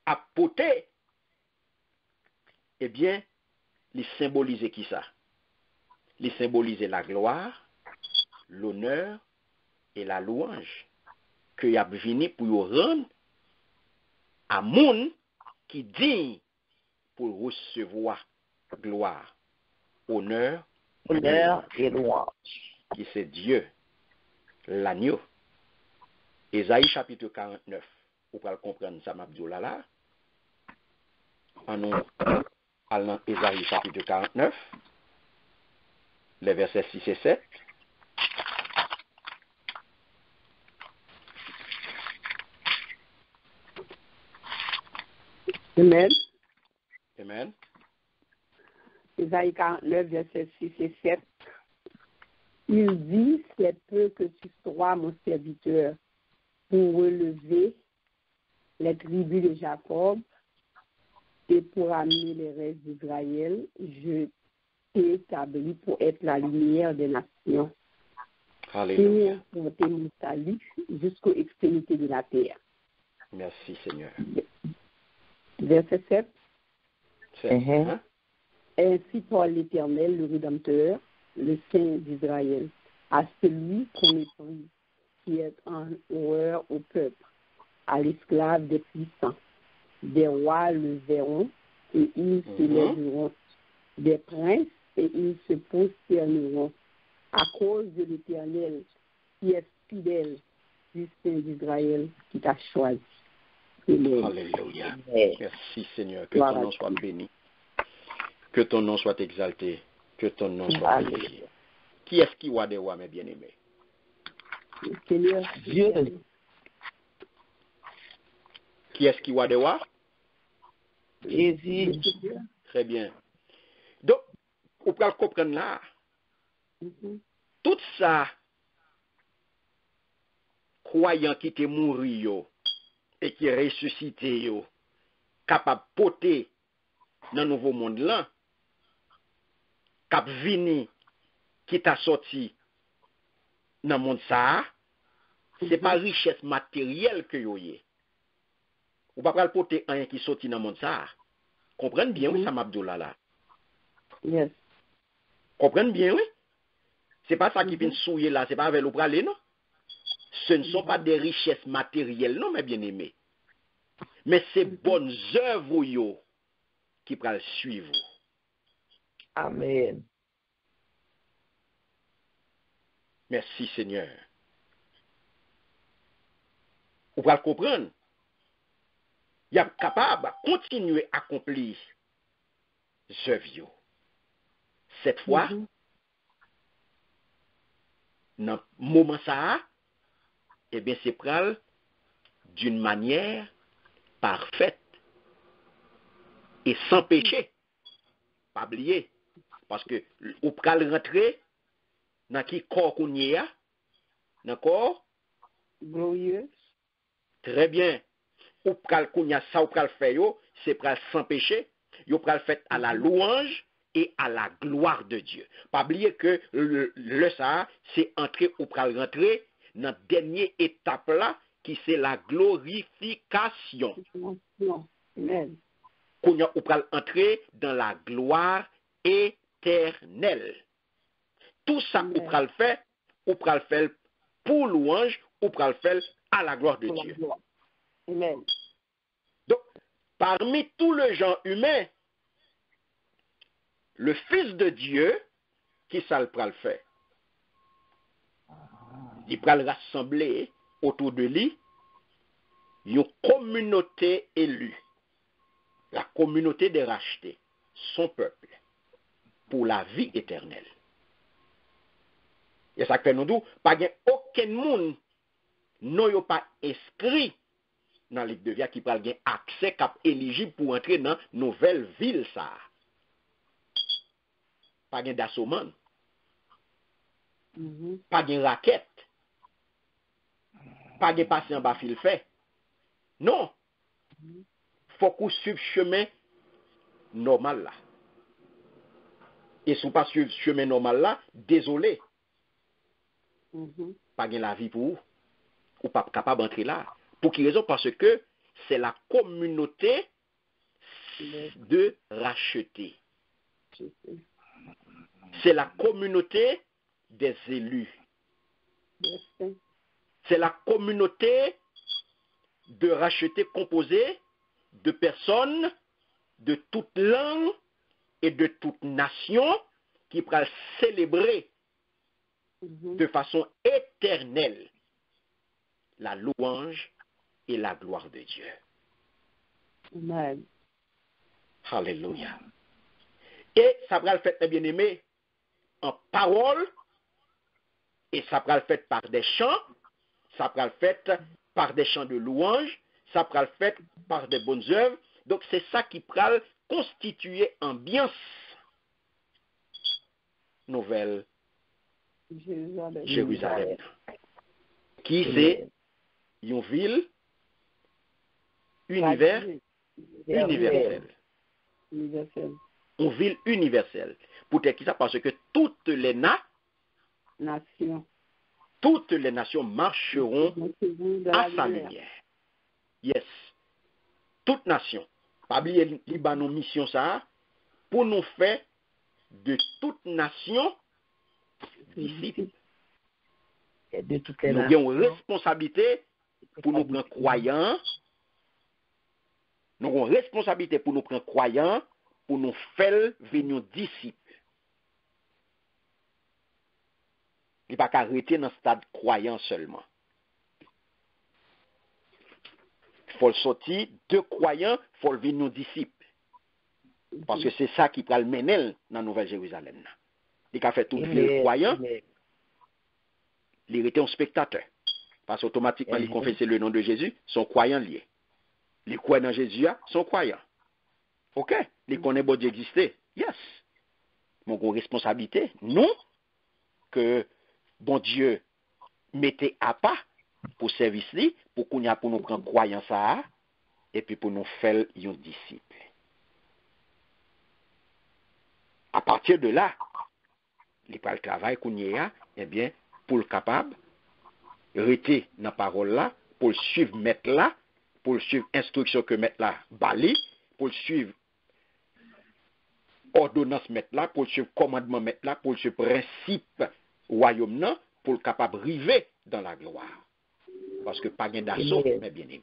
a porté, eh bien, les symboliser qui ça? Les symboliser la gloire, l'honneur et la louange que y a venu pour y rendre à moun qui digne pour recevoir gloire, honneur et louange. Qui c'est Dieu, l'agneau. Ésaïe chapitre 49. Vous pouvez comprendre ça, Mabdioula là. En allant Ésaïe chapitre 49, les versets 6 et 7. Amen. Amen. Ésaïe 49, versets 6 et 7. Il dit, c'est peu que tu sois mon serviteur pour relever les tribus de Jacob et pour amener les restes d'Israël. Je t'ai établi pour être la lumière des nations. Alléluia. Pour porter mon salut jusqu'aux extrémités de la terre. Merci Seigneur. Verset 7. Hein? Ainsi parle l'Éternel, le Rédempteur, le Saint d'Israël, à celui qu'on méprise, qui est en horreur au peuple, à l'esclave des puissants. Des rois le verront et ils se lèveront, des princes et ils se prosterneront à cause de l'Éternel qui est fidèle du Saint d'Israël qui t'a choisi. Amen. Alléluia. Merci Seigneur. Que ton nom soit béni. Que ton nom soit exalté. Que ton nom soit glorifié. Qui est-ce qui roi des rois, mes bien-aimés? Seigneur Dieu. Qui est-ce qui roi des rois? Jésus. Très bien. Donc, vous pouvez comprendre là. Tout ça, croyant qui était mort et qui est ressuscité, capable de porter dans le nouveau monde là, cap vini qui t'a sorti dans le monde ça, c'est pas richesse matérielle que vous avez. Ou pas le porter un qui sorti dans le monde ça. Comprenez bien, oui, ça m'abdoula là. Yes. Comprenez bien, oui. C'est pas ça qui vient souiller là, c'est pas avec le pralé, non? Ce ne sont pas des richesses matérielles, non, mes bien-aimés. Mais c'est bonnes œuvres yo qui pral suivre. Amen. Merci Seigneur. Vous pouvez comprendre. Il est capable de continuer à accomplir les œuvres. Cette fois, dans le moment ça, eh bien, c'est pral d'une manière parfaite et sans péché. Pas oublier. Parce que vous pral rentrer dans qui corps qu'on y a, dans corps glorieux. Très bien. Ou pral qu'on y a ça ou pral faire yo, c'est pral sans péché. yo pral fait à la louange et à la gloire de Dieu. Pas oublier que le ça, c'est entrer ou pral rentrer dans la dernière étape là, qui c'est la glorification. Amen. Qu'on ou pral entrer dans la gloire éternelle. Tout ça ou pral faire pour louange, ou pral faire à la gloire de Dieu. Amen. Donc, parmi tous les gens humains, le Fils de Dieu, qui ça le pral faire? Il pral rassembler autour de lui une communauté élue, la communauté des rachetés, son peuple, pour la vie éternelle. Et ça fait nous dire, pas aucun monde n'a pas inscrit dans le livre de vie qui pral gen accès cap éligible pour entrer dans nouvelle ville ça. Pas gen d'assommant. Pas gen raquette. Pas gen patient bas fil fait. Non. Faut qu'on suive chemin normal là. Et si vous pas suivre chemin normal là, désolé. Pas gen la vie pour vous. Ou pas capable d'entrer là. Pour quelle raison? Parce que c'est la communauté de racheter. C'est la communauté des élus. C'est la communauté de racheter composée de personnes de toute langue et de toute nation qui pourra célébrer de façon éternelle la louange et la gloire de Dieu. Amen. Alléluia. Et ça va le faire, mes bien-aimés, en parole, et ça va le faire par des chants, ça va le faire par des chants de louange, ça va le faire par des bonnes œuvres. Donc c'est ça qui va constituer ambiance nouvelle Jérusalem. Qui c'est une ville universelle. Une ville universelle. Peut-être qui ça parce que toutes les nations marcheront à sa lumière. Yes. Toutes nations. Pas oublier Libanon mission ça pour nous faire de toutes nations disciples. De toutes les nous avons une responsabilité pour nous prendre croyants. Nous avons une responsabilité pour nous prendre croyants, pour nous faire venir disciples. Il n'y a pas qu'à arrêter dans le stade croyant seulement. Il faut le sortir de croyants, il faut le venir disciples. Parce que c'est ça qui peut le mener dans la Nouvelle Jérusalem. Il a fait tout le croyant. Il était un spectateur. Parce qu'automatiquement, il confesse le nom de Jésus, sont croyants liés. Les croyants dans Jésus sont croyants. Ok? Les connaissent bon Dieu exister. Yes. Mon gros responsabilité, nous, que bon Dieu mettait à pas pour service li, pour qu'on y a pour nous prendre croyance ça, et puis pour nous faire un disciple. À partir de là, il pas le travail qu'on y a, eh bien, pour le capable, rester dans la parole là, pour le suivre mettre là, pour le suivre instruction que mettre là, bali, pour le suivre ordonnance mettre là, pour le suivre commandement mettre là, pour le suivre principe royaume là, pour le capable river dans la gloire. Parce que pas gain d'assaut, mais bien aimé.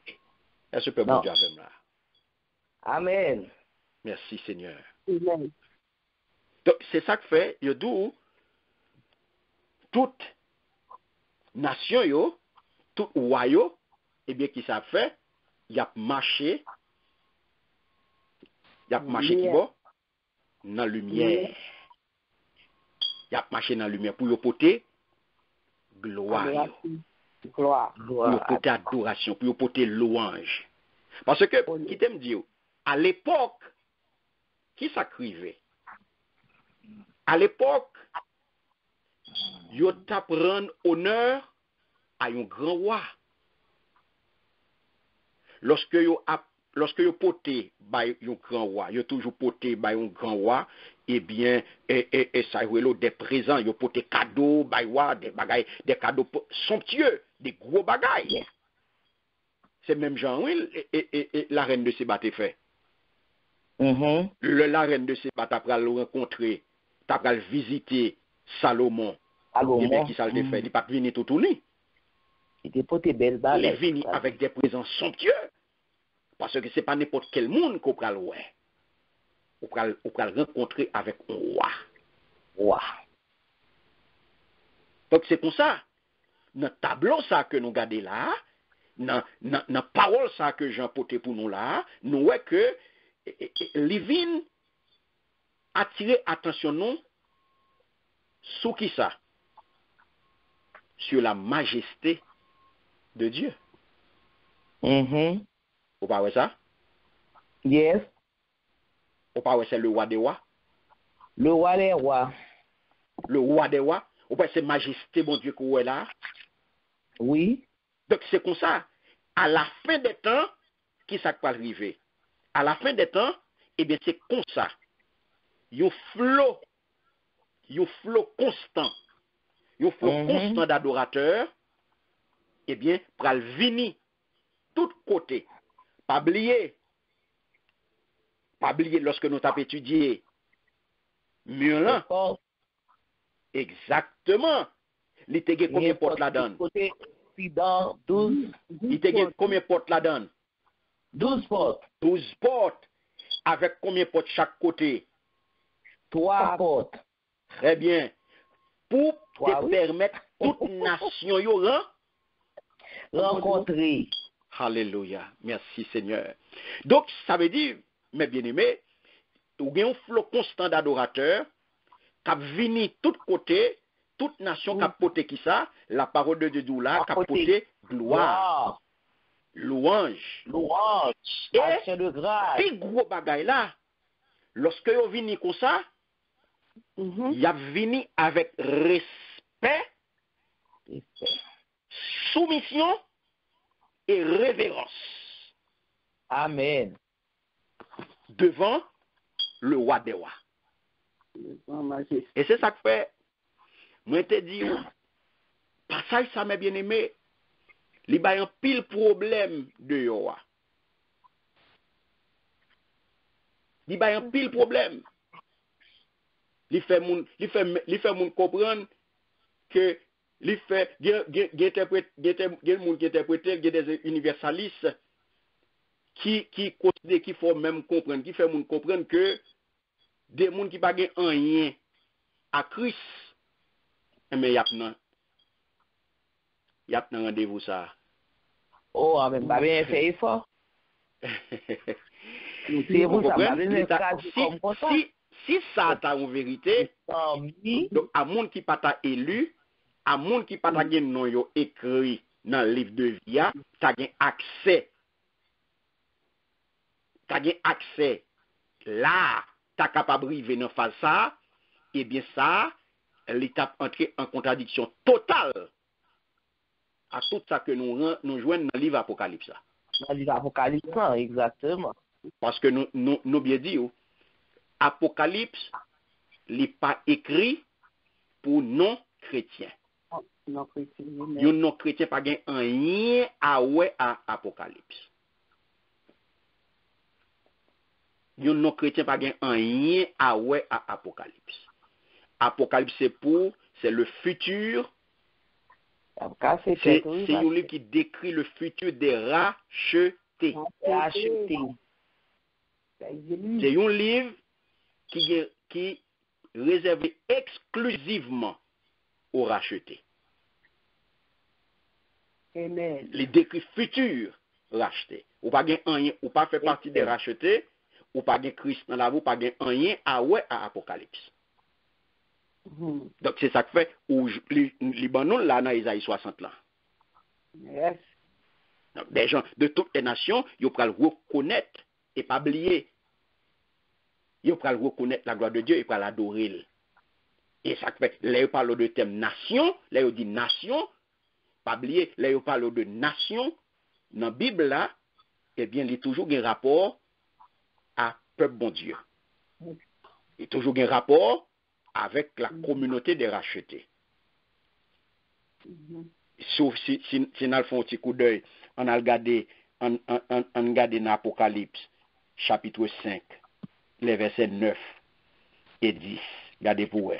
Est-ce que bon Dieu avec là? Amen. Merci Seigneur. Amen. Donc, c'est ça que fait, yo dou, toute nation yo, tout royaume, eh bien, qui ça fait, y a marché qui va dans la lumière. Y a marché dans la lumière pour y porter gloire. Pour y porter adoration, pour y porter louange. Parce que, qui t'aime dire, à l'époque, qui s'acrivait? À l'époque, yo tap rendre honneur à un grand roi. Lorsque yo a lorsque vous portez un grand roi, vous toujours porté un grand roi, eh bien, et ça y des présents, vous portez cadeaux, des cadeaux somptueux, des gros bagailles. C'est même genre, oui, et la reine de Séba t'a fait. La reine de Séba t'a le rencontrer, t'a le visiter Salomon. Et bien, qui ça le fait? Il n'est pas venu tout tourner. Il était porté belle balle. Il est venu avec des présents somptueux. Parce que ce n'est pas n'importe quel monde qu'on peut le voir. On peut le rencontrer avec un roi. Roi. Donc c'est pour ça, dans le tableau ça que nous regardons là, dans la parole ça que Jean porté pour nous là, nous voyons que Livine attirer attention nous sur qui ça? Sur la majesté de Dieu. Vous parlez ça? Yes. Vous parlez c'est le roi des rois? Le roi des rois. Le roi des rois? Vous parlez c'est majesté, bon Dieu, que vous êtes là? Oui. Donc c'est comme ça. À la fin des temps, qui ça va arriver? À la fin des temps, eh bien c'est comme ça. Il y a un flot constant. Il y a un flot constant d'adorateurs, eh bien, pour venir tout côté. Pas oublier lorsque nous avons étudié Murlan. Exactement. Il était combien de portes là-dedans? Il 12. Il était combien de portes là-dedans? 12 portes. 12 portes. Avec combien de portes chaque côté? 3 portes. Très bien. Pour te permettre toute nation rencontrer. Alléluia. Merci Seigneur. Donc, ça veut dire, mes bien-aimés, il y a un flot constant d'adorateurs qui viennent de tous côtés, toute nation qui a porté qui ça, la parole de Dieu là, qui a porté gloire, louange. Louange. Action de grâce. Et gros bagaille là, lorsque vous venez comme ça, il y a venu avec respect, soumission et révérence. Amen. Devant le roi des rois. Et c'est ça que fait, moi te dis, passage ça mes bien-aimés, il y a un pile problème de roi. Il y a un pile problème. Il fait moun comprendre que il fait des universalistes qui considèrent qu'il faut même comprendre, qui fait moun comprendre que des gens qui pas rien à Christ, mais y a un rendez-vous ça. Oh, amen, pas bien fait effort. C'est vous ça, si ça t'a en vérité, donc à monde qui pas t'a élu, à monde qui pas t'a non yo écrit dans le livre de vie, t'as accès. T'as accès là, t'as capable de vivre dans phase ça, et bien ça, l'étape entrée en contradiction totale à tout ça que nous joignons dans le livre Apocalypse. Dans le livre Apocalypse, exactement. Parce que nous bien dit, Apocalypse n'est pas écrit pour non-chrétiens. Les non-chrétiens pas gain rien à ouais à Apocalypse. Les non-chrétiens pas gain rien à ouais à Apocalypse. Apocalypse c'est le futur. C'est un livre qui décrit le futur des rachetés. C'est un livre qui est réservé exclusivement aux rachetés. Amen. Les décrits futurs rachetés. Ou pas rien, ou pas fait partie des rachetés, ou pas de Christ dans la vie, ou pas rien à ouais à Apocalypse. Donc c'est ça que fait où Libanon là dans Isaïe 60 là. Yes. Donc, des gens de toutes les nations, ils pourront le reconnaître et pas oublier. Ils pourront reconnaître la gloire de Dieu et pas l'adorer. Et ça fait, là, ils parlent de thème nation, là, ils disent nation, pas oublier, là, ils parlent de nation, dans la Bible, là, eh bien, il y a toujours un rapport à peuple bon Dieu. Il y a toujours un rapport avec la communauté des rachetés. Sauf si on a fait un petit coup d'œil, on a regardé dans l'Apocalypse, chapitre 5, les versets 9 et 10. Regardez pour eux.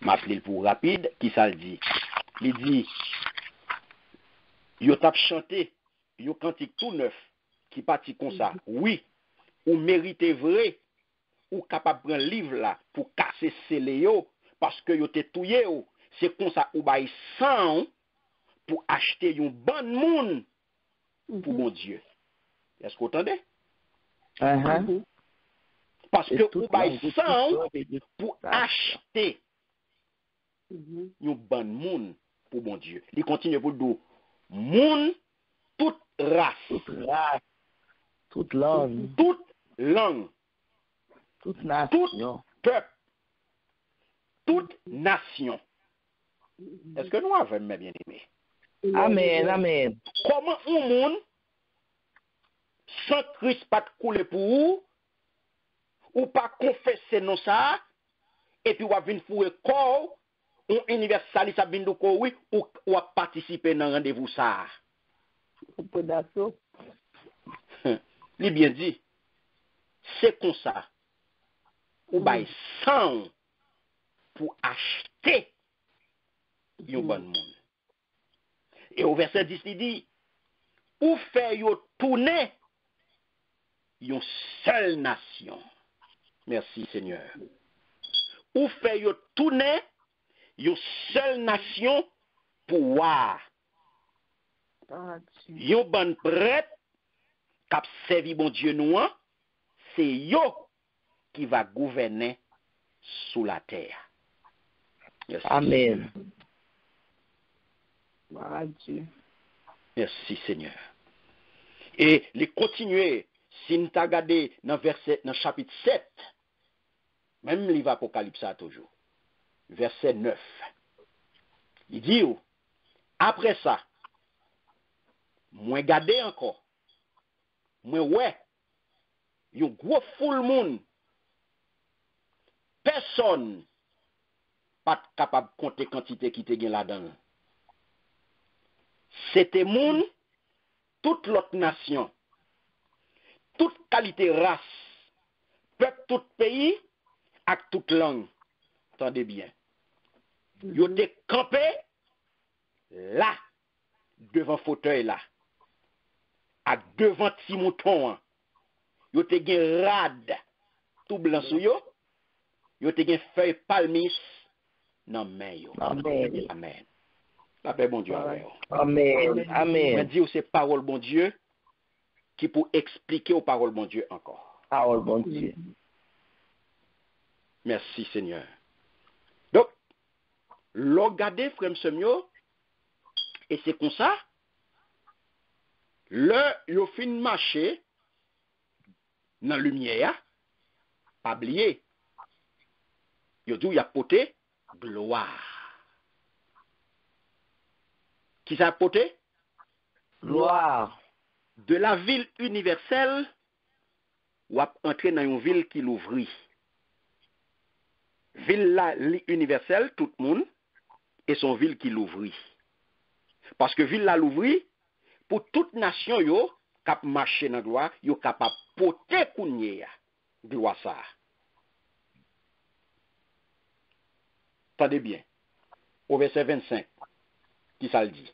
M'appelle pour rapide, qui ça le dit? Il dit, yo tap chanté, yo cantique tout neuf, qui partit comme ça. Oui, ou méritez vrai, ou capable prendre livre là, pour casser ces léo, parce que yo te touye ou, c'est comme ça, ou bail 100 pour acheter un bon monde pour mon Dieu. Est-ce que vous entendez? Parce que ou bail 100 pour acheter un bon monde pour mon Dieu. Il continue pour dire, monde, toute race, toute langue, toute nation, tout peuple, toute nation. Est-ce que nous avons mes bien-aimés? Amen, amen. Comment un monde sans Christ pas couler pour vous, ou pas confesser non ça, et puis ou venir pour corps, un universaliste a venir ko oui, ou participer dans rendez-vous ça. Il bien dit, c'est comme ça. Ou bail 100 pour acheter un bon monde. Et au verset 10, il dit, ou fait yo tourner une seule nation. Merci Seigneur. Ou fait yo tourner une seule nation pour voir. Yon bon prêtre qui servi bon Dieu nous, c'est yo qui va gouverner sous la terre. Merci. Amen. Merci Seigneur. Et les continuer, si nous avons regardé dans le chapitre 7, même livre Apocalypse toujours, verset 9, il dit, après ça, moi regardé encore, moi ouais, yon gros foule monde, personne pas capable de compter quantité qui te gen là-dedans. C'était monde, toute l'autre nation, toute qualité race, peuple, tout pays, avec toute langue. Attendez bien. Yo te campé là, devant fauteuil là, avec devant petit mouton. Yo te gen rad, tout blanc sou yo, yo te gen feuille palmis nan men yo. Amen. Amen. La paix bon Dieu. Amen. Amen. Mais Dieu, c'est parole bon Dieu qui pour expliquer aux paroles bon Dieu encore. Parole bon Dieu. Merci Seigneur. Donc, regardez frère Semio, et c'est comme ça, le yo fin marché dans la lumière, pas oublier, yo dit y a porté gloire. Qui ça a porté? Gloire. De la ville universelle, ou a entré dans une ville qui l'ouvrit. Ville là, universelle, tout le monde, et son ville qui l'ouvrit. Parce que ville là l'ouvrit, pour toute nation yo, cap marcher dans gloire, yo capable porter kounye gloire ça. Attendez bien. Au verset 25, qui ça le dit?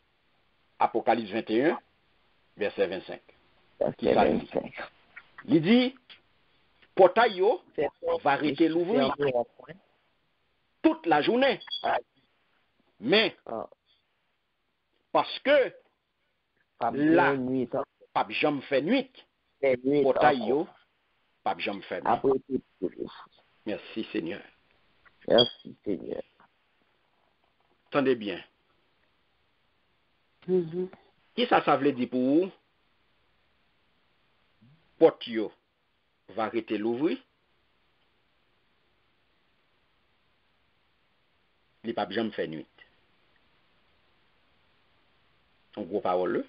Apocalypse 21, verset 25. Qui ça le dit? Il dit, portail yo va arrêter l'ouvrir toute la journée. Mais, parce que là, pas jamais fait nuit, portail yo, pas jamais fait nuit. Merci Seigneur. Merci Seigneur. Attendez bien. Qui ça veut dire pour vous? Porte yo va arrêter l'ouvrir. Il pas jamais fait nuit. On gros parole.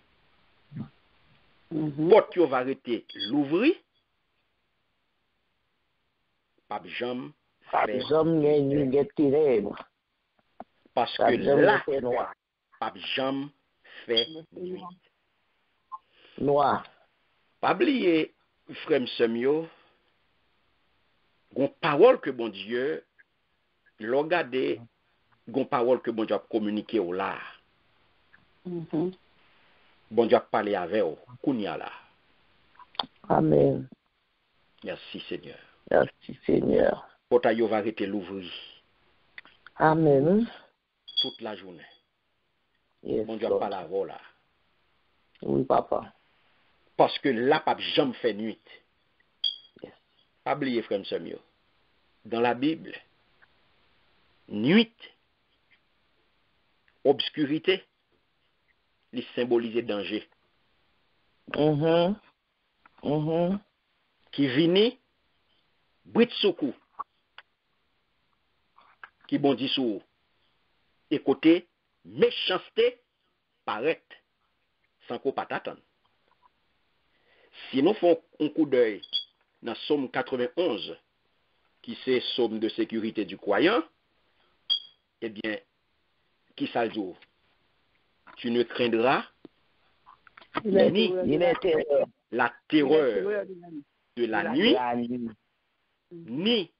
Porte yo va arrêter l'ouvrir. Pas jamais faire. Parce que là, pas jamais fait nuit. Noir. Pas oublier, frère Semio, gon parole que bon Dieu, l'on gardé, gon parole que bon Dieu a communiqué au là. Bon Dieu a parlé avec vous, kounya là. Amen. Merci Seigneur. Merci Seigneur. Porte yo va arrêter l'ouvrir. Amen. Toute la journée. Yes, Bon Dieu a Lord. parlé avec vous là. Oui, papa. Parce que là, pas jamais fait nuit. Yes. Pas oublier, frère Semio. Dans la Bible, nuit, obscurité, il symbolise danger. Qui vini, brit soukou, qui bondi sou, et côté, méchanceté, paraît, sans qu'on pas t'attendre. Si nous faisons un coup d'œil dans Somme 91, qui c'est Somme de sécurité du croyant, eh bien, qui ça le dit? Tu ne craindras ni la terreur de la nuit, ni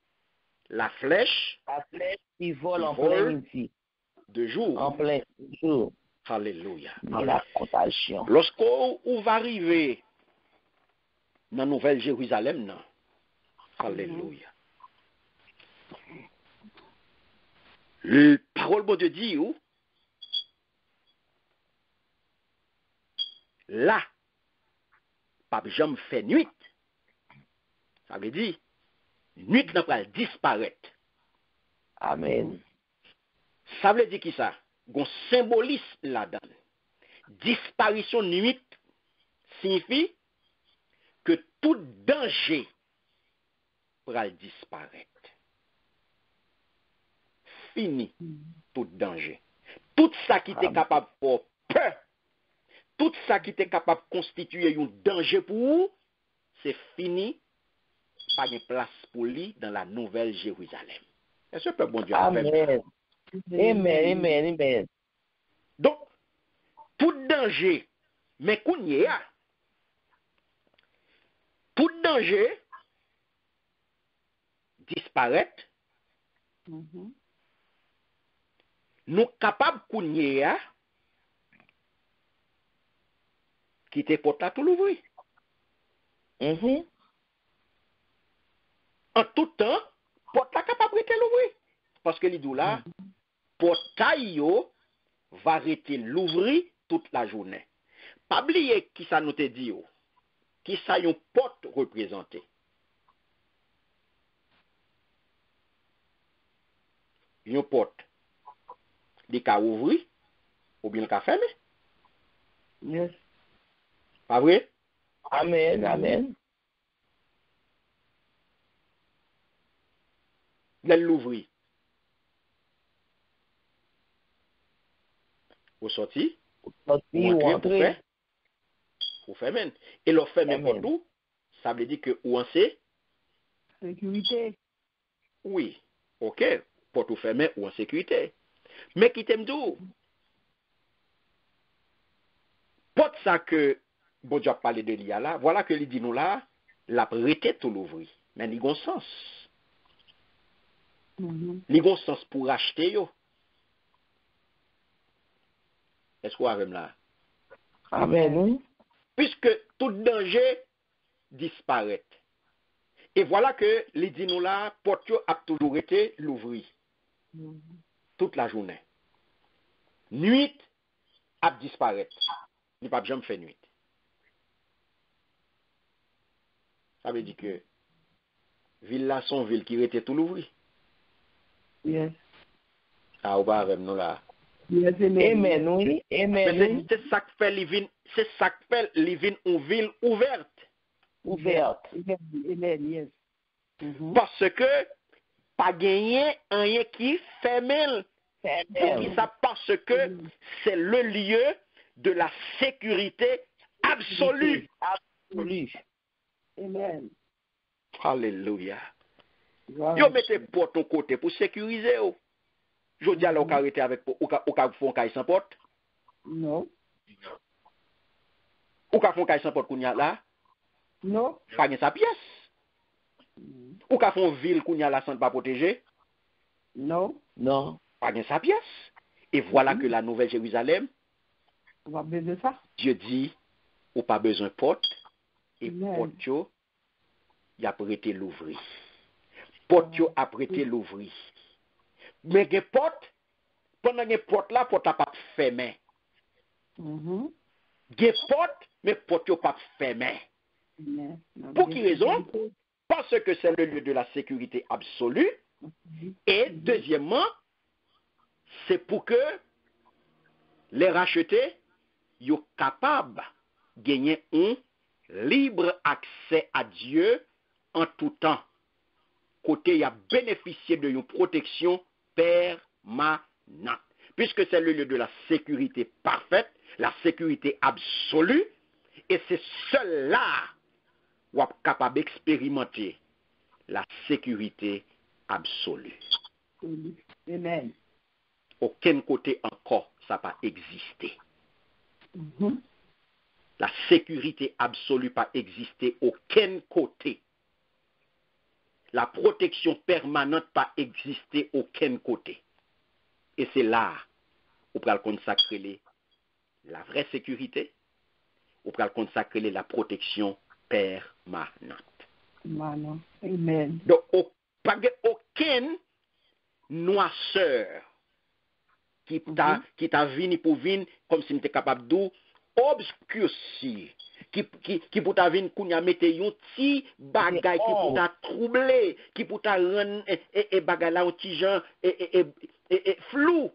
la flèche qui vole en plein midi. de jour. En plein jour. Alléluia. Ni la contagion. Lorsqu'on va arriver dans la Nouvelle Jérusalem, non. Alléluia. La parole de Dieu dit, où? Là, pas jamais fait nuit. Ça veut dire, nuit n'a pas disparaître. Amen. Ça veut dire qui ça? Gon symbolise là-dedans. Disparition nuit signifie que tout danger pourra disparaître. Fini tout danger. Tout ça qui était capable de faire peur, tout ça qui était capable de constituer un danger pour vous, c'est fini. Pas de place pour lui dans la Nouvelle Jérusalem. Est-ce que bon Dieu a fait? Amen. Amen, amen, amen. Donc, tout danger, mais qu'on y a, tout danger disparaît. Nous capables qu'on y a, quitter porte à tout l'ouvrir. En tout temps, porte la capable de l'ouvrir. Parce que l'idou là, portail yo va arrêter l'ouvrir toute la journée. Pas oublier qui ça nous te dit yo. Qui ça yon porte représenter. Yon porte, li ka ouvrir ou bien ka fermer. Yes. Pas vrai? Amen, amen. L'elle l'ouvrir. Ou sorti, ou entrer, ou fermer. Et le fermer pour tout, ça veut dire que ou en c'est Sécurité. oui, ok, pour tout fermer ou en sécurité. Mais qui t'aime tout? Pour ça que bon Dieu a parlé de l'IA là, voilà que l'il dit nous là, la prêté tout l'ouvrir. Mais il y a un sens. Il y a un sens pour acheter yo. Est-ce qu'on a même là? Amen. Puisque tout danger disparaît. Et voilà que les dit nous là, porte a toujours été l'ouvrir. Toute la journée. Nuit a disparaître. Il n'y a pas jamais fait nuit. Ça veut dire que ville là son ville qui était tout l'ouvrir. Yes. Ah, ou pas avec nous là. Yes, Amen, oui. Amen. C'est ça que fait Livin, c'est ça que fait Livin une ville ouverte. Ouverte. Amen, yes. Parce que pas gagné rien qui ferme. Pour qui ça? Parce que c'est le lieu de la sécurité absolue. Absolue. Amen. Alléluia. Gloire Yo à mettez porte ton côté pour sécuriser. Je dis alors, arrêter avec, ou ka font caille sans porte. Non. Ou ka font caille sans porte qu'on y a là. Non. Pas gen sa pièce. Ou ka font ville qu'on y a là sans pas protéger. Non. Non. Pas gen sa pièce. Et voilà que la nouvelle Jérusalem, On va besoin de ça. Dieu dit, ou pas besoin de porte. Et Amen. porte yo, y a prêté l'ouvrir. Porte yo a prêté l'ouvrir. Mais gen porte, pendant gen porte là, porte a pas fermé. Mhm. Gen porte, mais porte yo pas fermé. Amen. Pour qui raison? Parce que c'est le lieu de la sécurité absolue. Et deuxièmement, c'est pour que les rachetés soient capables de gagner un libre accès à Dieu en tout temps. Côté, il a bénéficié de une protection permanente. Puisque c'est le lieu de la sécurité parfaite, la sécurité absolue, et c'est seul là où on est capable d'expérimenter la sécurité absolue. Amen. Aucun côté encore, ça n'a pas existé. Mhm. La sécurité absolue pas existé aucun côté. La protection permanente pas existé aucun côté. Et c'est là où on peut consacrer la vraie sécurité, où on peut consacrer la protection permanente. Maman. Amen. Donc, pas aucune noirceur qui t'a venu pour venir comme si n'était capable d'où obscurcir qui pour ta venir kounya mette yon ti bagay qui pour ta troubler qui pour ta rendre et bagay là un petit genre et flou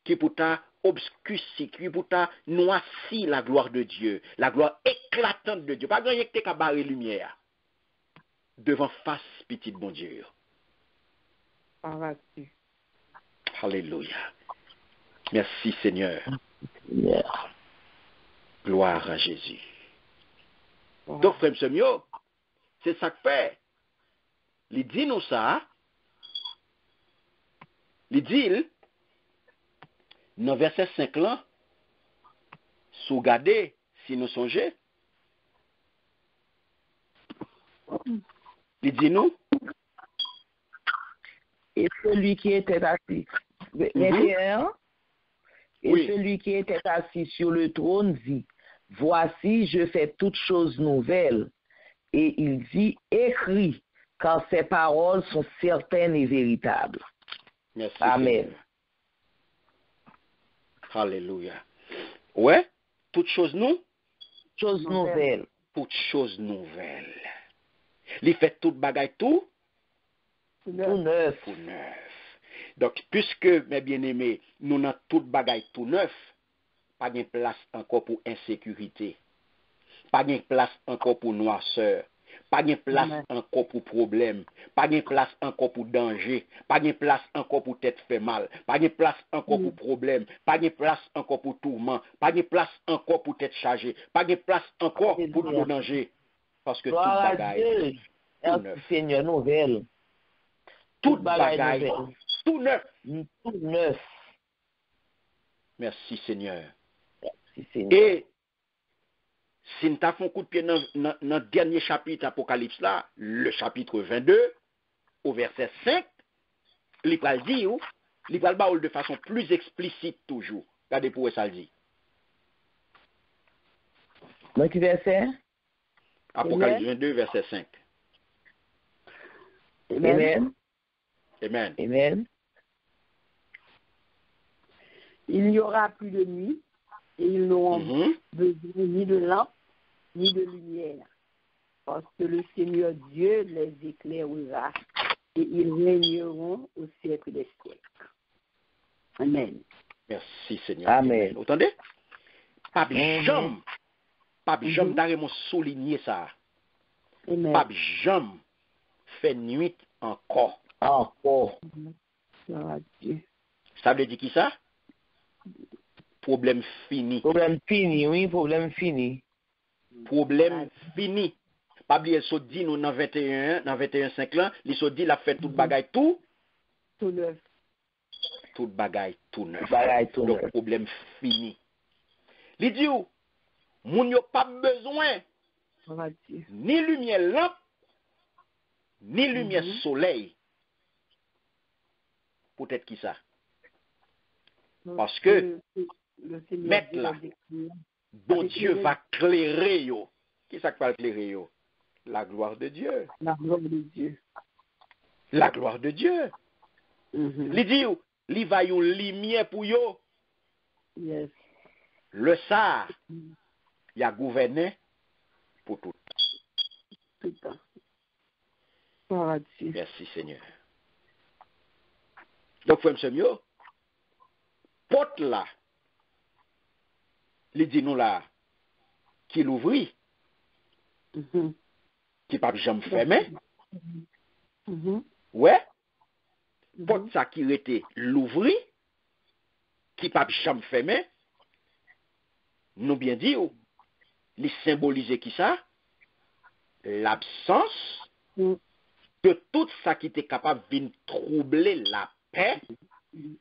qui pour ta obscurci qui pour ta noirci la gloire de Dieu la gloire éclatante de Dieu pas grand qui t'a barrer lumière devant face petit bon Dieu. Alléluia. Merci Seigneur. Yeah. Gloire à Jésus. Donc, frère Semio, c'est ça que fait. Il dit nous ça. Il dit, dans verset 5 là, sous garder, si nous songeons, il dit nous. Et celui qui était assis. 21. Et Oui. celui qui était assis sur le trône dit, voici, je fais toutes choses nouvelles. Et il dit, écris, car ces paroles sont certaines et véritables. Merci. Amen. Seigneur. Alléluia. Ouais, toutes choses nous. Choses nouvelles. Toutes choses nouvelles. Il fait tout bagaille tout. Tout neuf. Tout neuf. Donc, puisque, mes bien-aimés, nous avons tout bagaille tout neuf, pas de place encore pour insécurité, pas de place encore pour noirceur, pas de place encore pour problème, pas de place encore pour danger, pas de place encore pour tête fait mal, pas de place encore pour problème, pas de place encore pour tourment, pas de place encore pour tête chargée, pas de place encore pour tout danger, parce que tout bagaille tout neuf. Seigneur, nouvelle. Tout bagaille tout neuf. Tout neuf. Merci Seigneur. Merci Seigneur. Et si nous avons un coup de pied dans le dernier chapitre Apocalypse là, le chapitre 22, au verset 5, il va le dire, il va le dire de façon plus explicite toujours. Regardez pour ça le dit. Dans quel verset? Apocalypse 22, verset 5. Amen. Amen. Amen. Il n'y aura plus de nuit et ils n'auront besoin ni de lampe ni de lumière, parce que le Seigneur Dieu les éclairera et ils régneront au siècle des siècles. Amen. Merci Seigneur. Amen. Vous entendez? Pas jamais, t'as souligné ça. Amen. Pas jamais fait nuit encore. Encore. Gloire à Dieu. Ça veut dire qui ça? Problème fini. Problème fini, oui, problème fini. Problème fini. Pas oublier so dit nous dans 21:5 là, il so dit la fait toute bagaille tout neuf. Toute bagaille tout neuf. Donc problème fini. Il dit ou moun yo pas besoin ni lumière lampe ni lumière soleil. Peut-être qui ça? Parce que mettre là, bon Dieu va clairer yo. Qui ça qui va éclairer yo? La gloire de Dieu. La gloire de Dieu. La gloire de Dieu. Il dit, il va yon lumière pour yo. Yes. Le SAR, il a gouverné pour tout. Tout le temps. Merci Seigneur. Donc, frère Monsieur, porte là, il dit nous là, qui l'ouvrit, qui pas jamais fermé. Ouais. Porte ça qui était l'ouvrit, qui pas jamais fermé. Nous bien dit, il symbolise qui ça? L'absence de tout ça qui était capable de troubler la paix,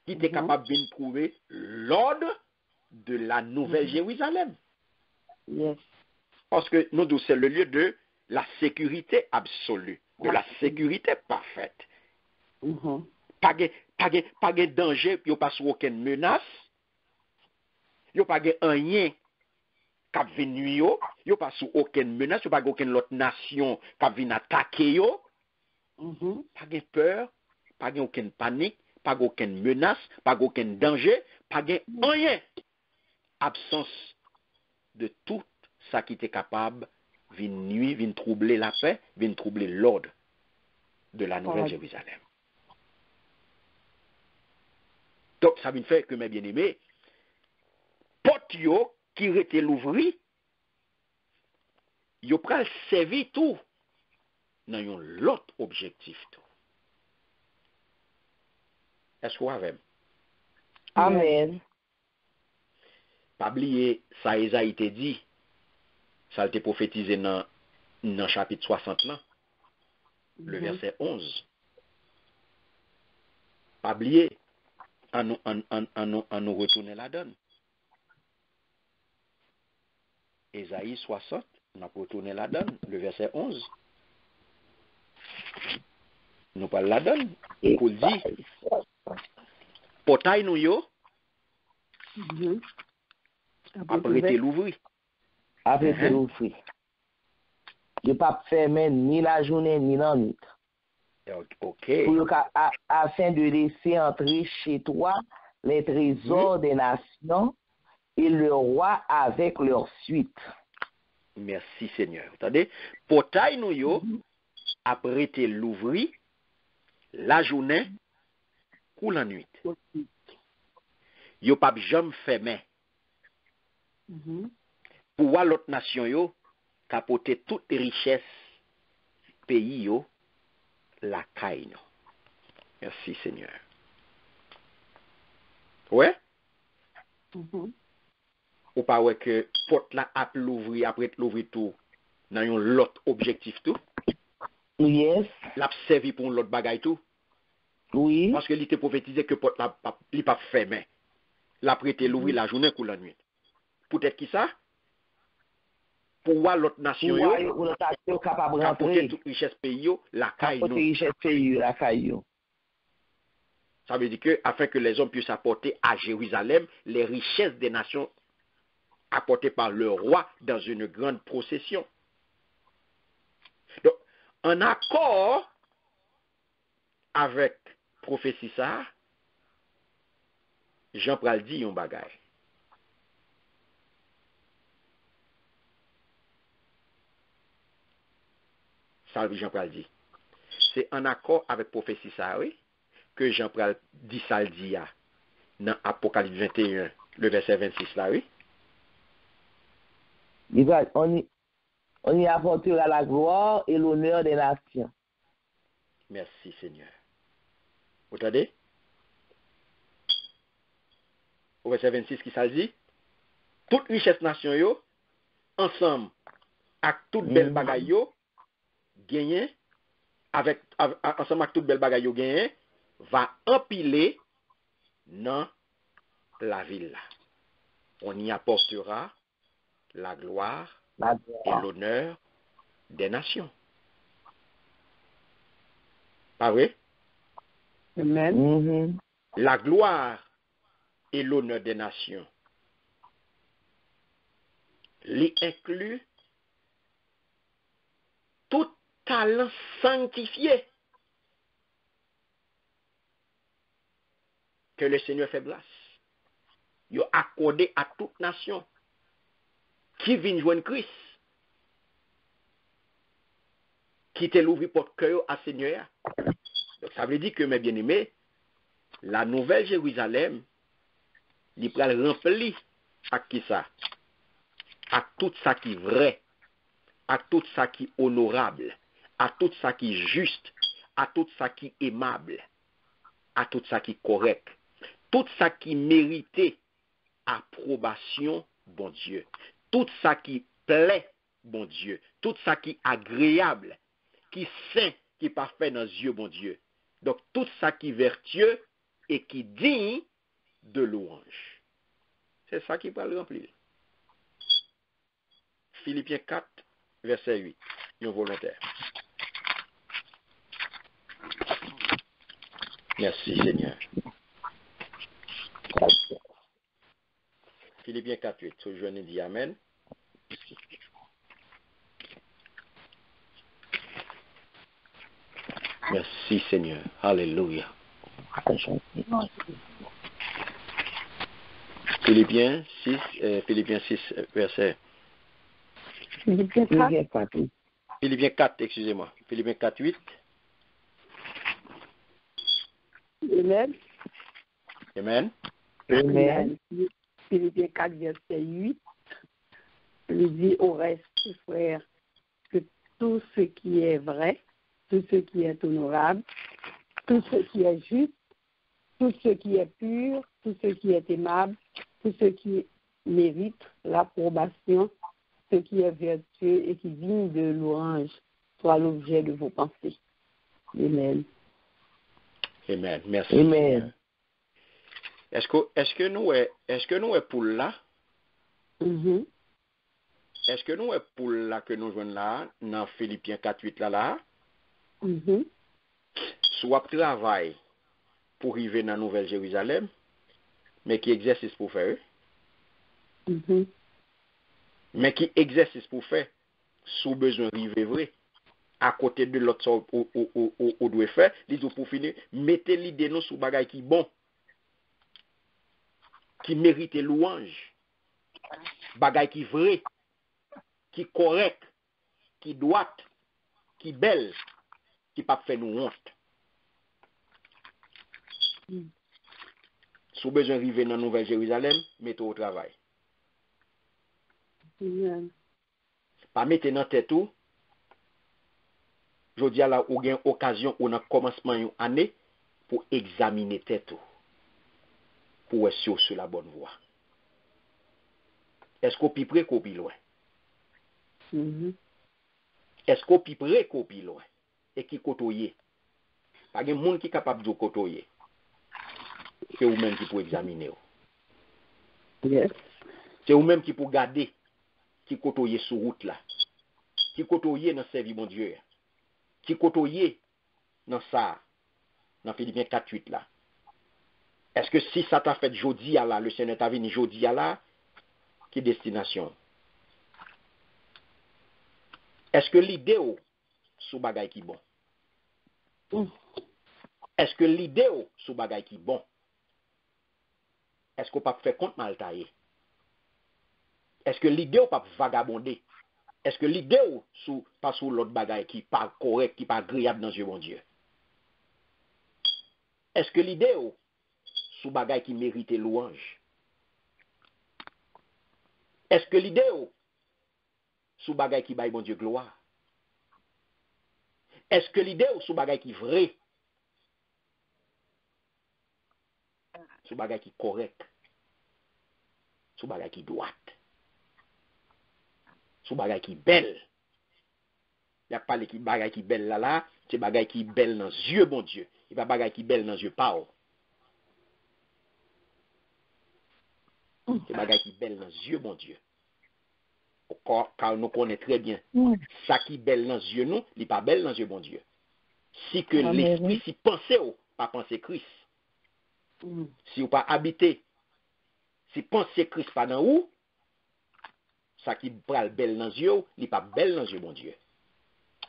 qui était capable de trouver l'ordre de la Nouvelle Jérusalem. Yes. Parce que nous, c'est le lieu de la sécurité absolue, de la sécurité parfaite. Pas de danger, il n'y a pas aucune menace, il n'y a pas de rien qui vient nuire, il n'y a pas aucune menace, il n'y a pas aucune autre nation qui vient attaquer. Pas de peur, pas aucune panique, pas aucune menace, pas aucun danger, pas rien. Absence de tout ça qui était capable de nuire, de troubler la paix, de troubler l'ordre de la Nouvelle Jérusalem. Donc, ça veut faire que mes bien-aimés, porte yo qui était l'ouvri, yo pral servi tout dans l'autre objectif tout. Est-ce que vous avez? Amen. Pas oublier, ça a été dit, ça a été prophétisé dans le chapitre 60 là, le verset 11. Pas oublier, à nous retourner la donne. Ésaïe 60, on a retourné la donne, le verset 11. Nous parlons la donne. Pour dire, portail nous yo, après t'es l'ouvri. Après t'es l'ouvri. Je ne pas fermer ni la journée ni la nuit. Ok. Afin de laisser entrer chez toi les trésors des nations et le roi avec leur suite. Merci Seigneur. Attendez, portail nous yo, après t'es l'ouvri, la journée ou la nuit. Yo pas jamais fermé. Pour voir l'autre nation yo capoter toute richesse pays yo la caille. Merci Seigneur. Ouais? Ou pas ouais que porte là a l'ouvrir après l'ouvrir tout dans l'autre objectif tout? Yes. L'a servi pour l'autre bagaille tout? Oui. Parce que il était prophétisé que porte là il pas fermé. L'a prêté l'ouvrir la journée ou la nuit. Peut-être qui ça? Pour voir l'autre nation yo capable de rentrer toute richesse pays yo la caille nous. Richesse pays la caille. Ça veut dire que afin que les hommes puissent apporter à Jérusalem les richesses des nations apportées par le roi dans une grande procession. Donc, en accord avec prophétie ça, Jean pral dit yon bagay. Ça Jean pral dit. C'est en accord avec prophétie ça, oui, que Jean pral dit ça le dit dans Apocalypse 21, le verset 26 là, oui. On y apportera la gloire et l'honneur des nations. Merci Seigneur. Vous entendez? au verset 26 qui ça dit, toute richesse nation yo, ensemble, avec toute belle bagaille yo, gagné, ensemble avec toute belle bagaille yo gagné, va empiler dans la ville là. On y apportera la gloire et l'honneur des nations. Pas vrai? Amen. La gloire et l'honneur des nations. Les inclut tout talent sanctifié que le Seigneur fait grâce. Il a accordé à toute nation qui vient joindre Christ, qui te l'ouvre porte cœur à Seigneur. Donc ça veut dire que, mes bien-aimés, la nouvelle Jérusalem, il peut remplir à qui ça? À tout ça qui est vrai, à tout ça qui est honorable, à tout ça qui est juste, à tout ça qui est aimable, à tout ça qui est correct, tout ça qui mérite approbation, bon Dieu, tout ça qui plaît, bon Dieu, tout ça qui est agréable, qui est saint, qui est parfait dans les yeux, bon Dieu. Donc tout ça qui est vertueux et qui digne de louange. C'est ça qui va le remplir. Philippiens 4, verset 8. Un volontaire. Merci Seigneur. Philippiens 4, 8. Ce jeune dit Amen. Merci Seigneur. Alléluia. Philippiens 6, verset. Philippiens 4. Philippiens 4, excusez-moi. Philippiens 4, 8. Amen. Amen. Amen. Philippiens 4, verset 8. Il dit au reste, frère, que tout ce qui est vrai, tout ce qui est honorable, tout ce qui est juste, tout ce qui est pur, tout ce qui est aimable, tout ce qui mérite l'approbation, ce qui est vertueux et qui digne de louange, soit l'objet de vos pensées. Amen. Amen. Merci. Amen. Est-ce que nous est pour là? Mm-hmm. Est-ce que nous est pour là que nous jouons là, dans Philippiens 4, 8 là? Mm-hmm. Soit travail pour arriver dans la Nouvelle Jérusalem, mais qui exercice pour faire. Mm-hmm. Mais qui exercice pour faire, sous besoin d'arriver vrai. À côté de l'autre sort, on doit faire, les autres pour finir, mettez l'idée nous sous bagay qui bon, qui mérite louange, bagay qui vrai, qui correct, qui droite, qui belle, qui pas fait nous honte. Sous besoin d'arriver dans la Nouvelle Jérusalem, mettez au travail. Yeah. Pas mettre dans tête tout. Je dis là, ou gain occasion ou dans commencement d'une année pour examiner tête tout. Pour être sur la bonne voie. Est-ce qu'on peut près qu'on peut loin? Est-ce qu'on peut près qu'on peut loin? Et qui côtoyer? Pas de monde qui est capable de côtoyer. C'est vous-même qui peut examiner. Yes. C'est vous-même qui peut garder, qui côtoyer sur route là. Qui côtoyer dans servir mon Dieu. Qui côtoyer dans ça, dans Philippiens 4, 8 là. Est-ce que si ça t'a fait jodi à là, le Seigneur t'a venu jodi à là, qui destination? Est-ce que l'idée sous bagay qui bon? Est-ce que l'idée sous bagay qui bon? Est-ce qu'on peut faire compte mal taillé? Est-ce que l'idée ou pas vagabonder? Est-ce que l'idée ou pas sous l'autre bagay qui pas correct, qui pas agréable dans Dieu mon Dieu? Est-ce que l'idée ou sous bagay qui mérite louange? Est-ce que l'idée ou sous bagay qui baille bon Dieu gloire? Est-ce que l'idée ou sous bagay qui vrai? Sous bagay qui correct? sous bagay qui droite, sous bagay qui belle. Il a parlé qui bagay qui belle là, c'est bagay qui belle dans yeux bon Dieu. Il pas bagay qui belle dans yeux pas. C'est bagay qui belle dans yeux bon Dieu. Car nous connaissons très bien ça qui belle dans yeux nous, il pas belle dans yeux bon Dieu. Si que l'esprit si pensez ou pas penser Christ. Si ou pas habiter, si penser Christ pas dans où, ça qui pral belle dans yeux, il pas belle dans yeux bon Dieu.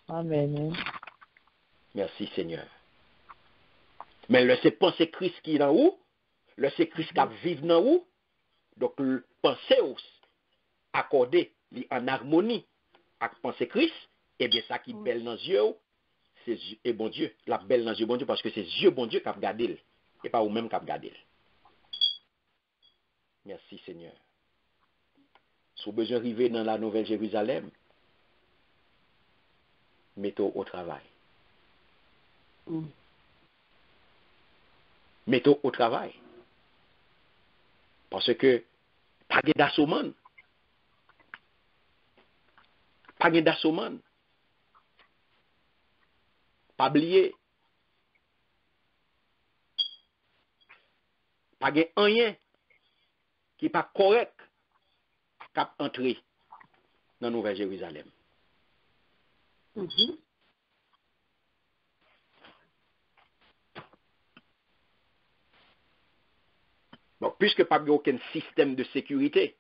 Amen. Merci Seigneur. Mais le c'est penser Christ qui est dans où, le c'est Christ qui vit dans où, donc penser ou accorder en harmonie avec penser Christ, et bien ça qui belle dans yeux, c'est et bon Dieu, la belle dans yeux bon Dieu parce que c'est yeux bon Dieu qui a regardé et pas ou même qui a regardé. Merci Seigneur. Si vous avez besoin d'arriver dans la Nouvelle Jérusalem, mettez-vous au travail. Mettez-vous au travail. Parce que, pas de d'assommant. Pas de d'assommant. Pas oublier. Pas de rien qui n'est pas correct qu'à entrer dans la Nouvelle Jérusalem. Bon, puisque pas de aucun système de sécurité,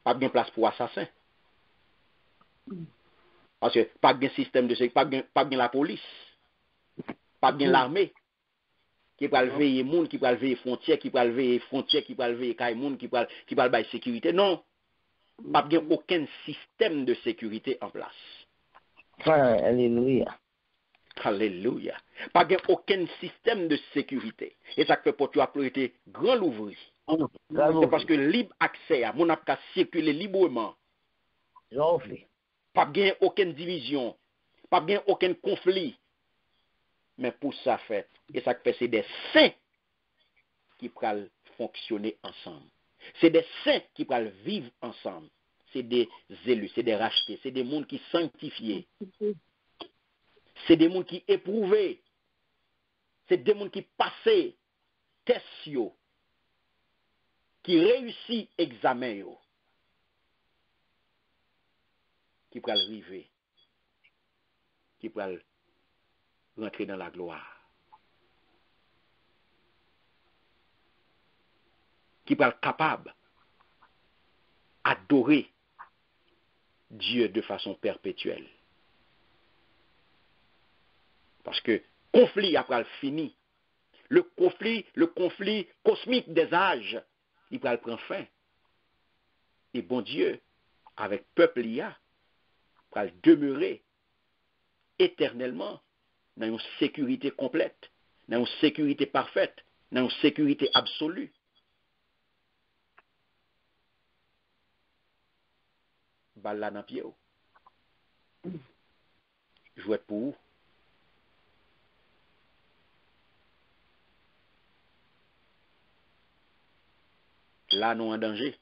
pas de place pour assassins. Parce que pas de système de sécurité, pas de la police, pas de l'armée qui va veiller monde, qui va veiller frontières, qui va veiller frontières, qui va veiller caille monde, qui va bailler sécurité. Non, pas de aucun système de sécurité en place. Alléluia. Alléluia. Pas de aucun système de sécurité. Et ça fait pour tu apprêter grand l'ouvrir. C'est parce que libre accès à mon ap circuler librement. Pas de aucune division, pas de aucun conflit. Mais pour ça fait, et ça fait c'est des saints qui peuvent fonctionner ensemble. C'est des saints qui peuvent vivre ensemble. C'est des élus, c'est des rachetés, c'est des mondes qui sanctifiés. C'est des mondes qui éprouvés. C'est des mondes qui passent tests, qui réussissent examen, qui peuvent arriver, qui peuvent rentrer dans la gloire. Qui peuvent être capables d'adorer Dieu de façon perpétuelle. Parce que conflit après le fini. Le conflit cosmique des âges, il va prendre fin. Et bon Dieu, avec peuple IA, va demeurer éternellement dans une sécurité complète, dans une sécurité parfaite, dans une sécurité absolue. Balla dans pied. Jouet pour vous. Là, nous en danger.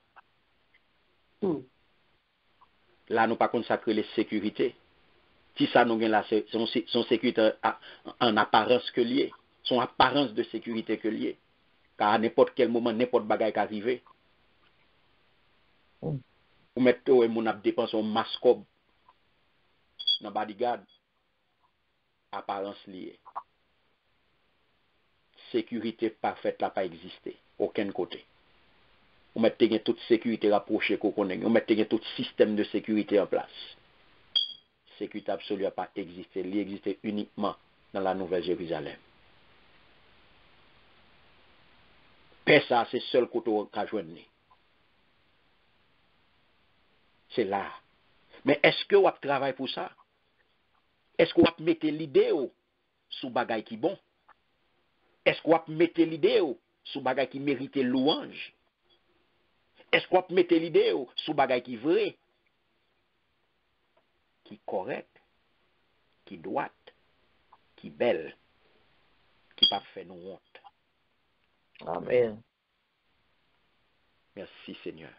Là, nous pas consacrer les sécurités. Si ça nous gagne là, c'est son sécurité en apparence que lié. Son apparence de sécurité que lié. Car à n'importe quel moment, n'importe bagaille qui arrive. Vous mettez où mon ap dépense un mascob dans bodyguard. Apparence liée. Sécurité parfaite n'a pas existé. Aucun côté. Vous mettez toute sécurité rapprochée qu'on connaît. Vous mettez tout système de sécurité en place. Sécurité absolue n'a pas existé. Elle existait uniquement dans la Nouvelle Jérusalem. Paix, ça, c'est seul côté qu'a joindre. C'est là. Mais est-ce que vous travaillez pour ça? Est-ce que vous mettez l'idée sous bagaille qui bon? Est-ce que vous mettez l'idée sous bagaille qui mérite louange? Est-ce que vous mettez l'idée sous bagaille qui vrai? Qui correct? Qui droite? Qui belle? Qui pas fait nous honte? Amen. Merci Seigneur.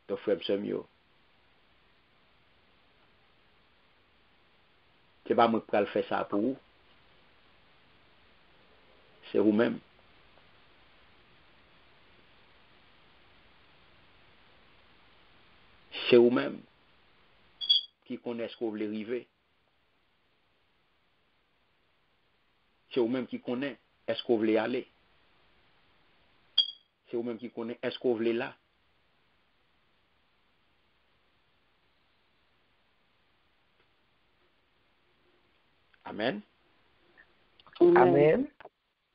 Donc frère Samuel, c'est pas moi qui vais faire ça pour vous. C'est vous-même. C'est vous-même qui connaissez ce que vous voulez arriver. C'est vous-même qui connaissez est-ce que vous voulez aller. C'est vous-même qui connaissez est-ce que vous voulez là. Amen. Amen.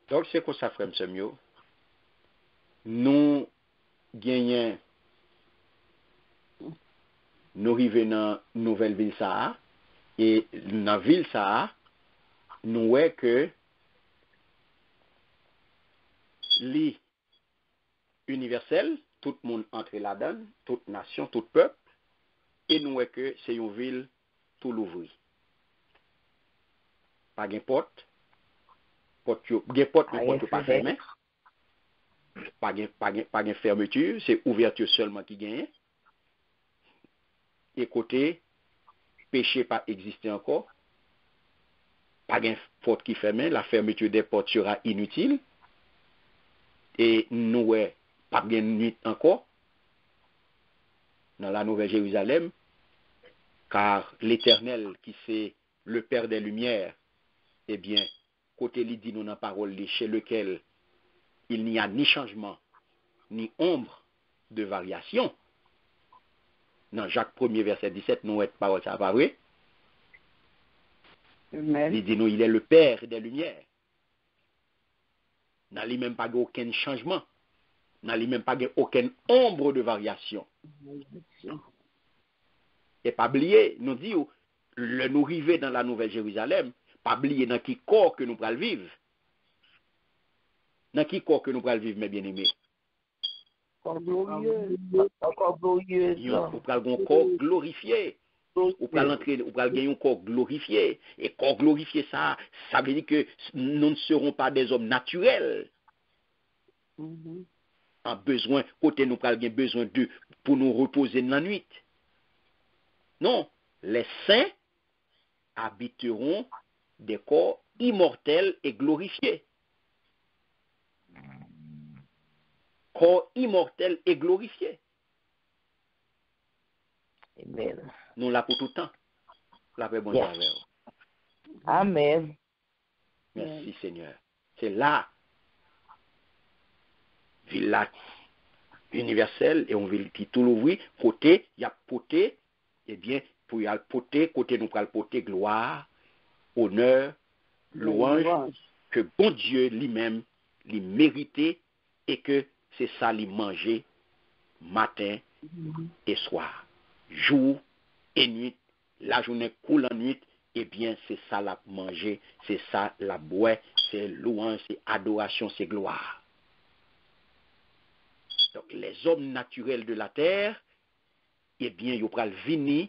Donc c'est quoi ça, frère Samuel? Nous gagnons, nous arrivons dans la nouvelle ville ça, et dans la ville ça, nous voyons que li universel, tout le monde entre là-dedans, toute nation, tout peuple, et nous voyons que c'est une ville tout l'ouvri. Pas de porte, mais porte pas fermée. Pas de fermeture, c'est ouverture seulement qui gagne. Et côté, péché pas exister encore. Pas de porte qui ferme, la fermeture des portes sera inutile. Et nous, pas de nuit encore dans la Nouvelle Jérusalem, car l'Éternel, qui c'est le Père des Lumières, eh bien, côté il dit nous dans la parole, chez lequel il n'y a ni changement, ni ombre de variation. Dans Jacques 1er, verset 17, nous, parole, ça va vrai. Il dit nous, il est le Père des Lumières. N'a même pas aucun changement. N'a même pas aucune ombre de variation. Et pas oublier, nous dit, le nous arriver dans la Nouvelle Jérusalem, pas oublier dans qui corps que nous pourrons vivre. Dans qui corps que nous pourrons vivre, mes bien-aimés. Corps glorieux. Corps glorieux. Nous pourrons un corps glorifié. Ou pourrons gagner un corps glorifié. Et corps glorifié, ça veut dire que nous ne serons pas des hommes naturels. En besoin, côté nous pourrons avoir besoin d'eux pour nous reposer dans la nuit. Non, les saints habiteront des corps immortels et glorifiés. Corps immortels et glorifiés. Amen. Nous là pour tout le temps. La paix bonne avec vous. Amen. Merci Seigneur. C'est là, ville là universelle, et on ville qui tout l'ouvrir, côté, il y a côté, eh bien, pour y aller côté, nous pral côté gloire, honneur, louange, que bon Dieu lui-même, lui mérité, et que c'est ça lui manger matin et soir, jour et nuit, la journée coule en nuit, eh bien, c'est ça la manger, c'est ça la boire, c'est louange, c'est adoration, c'est gloire. Donc, les hommes naturels de la terre, eh bien, ils vont venir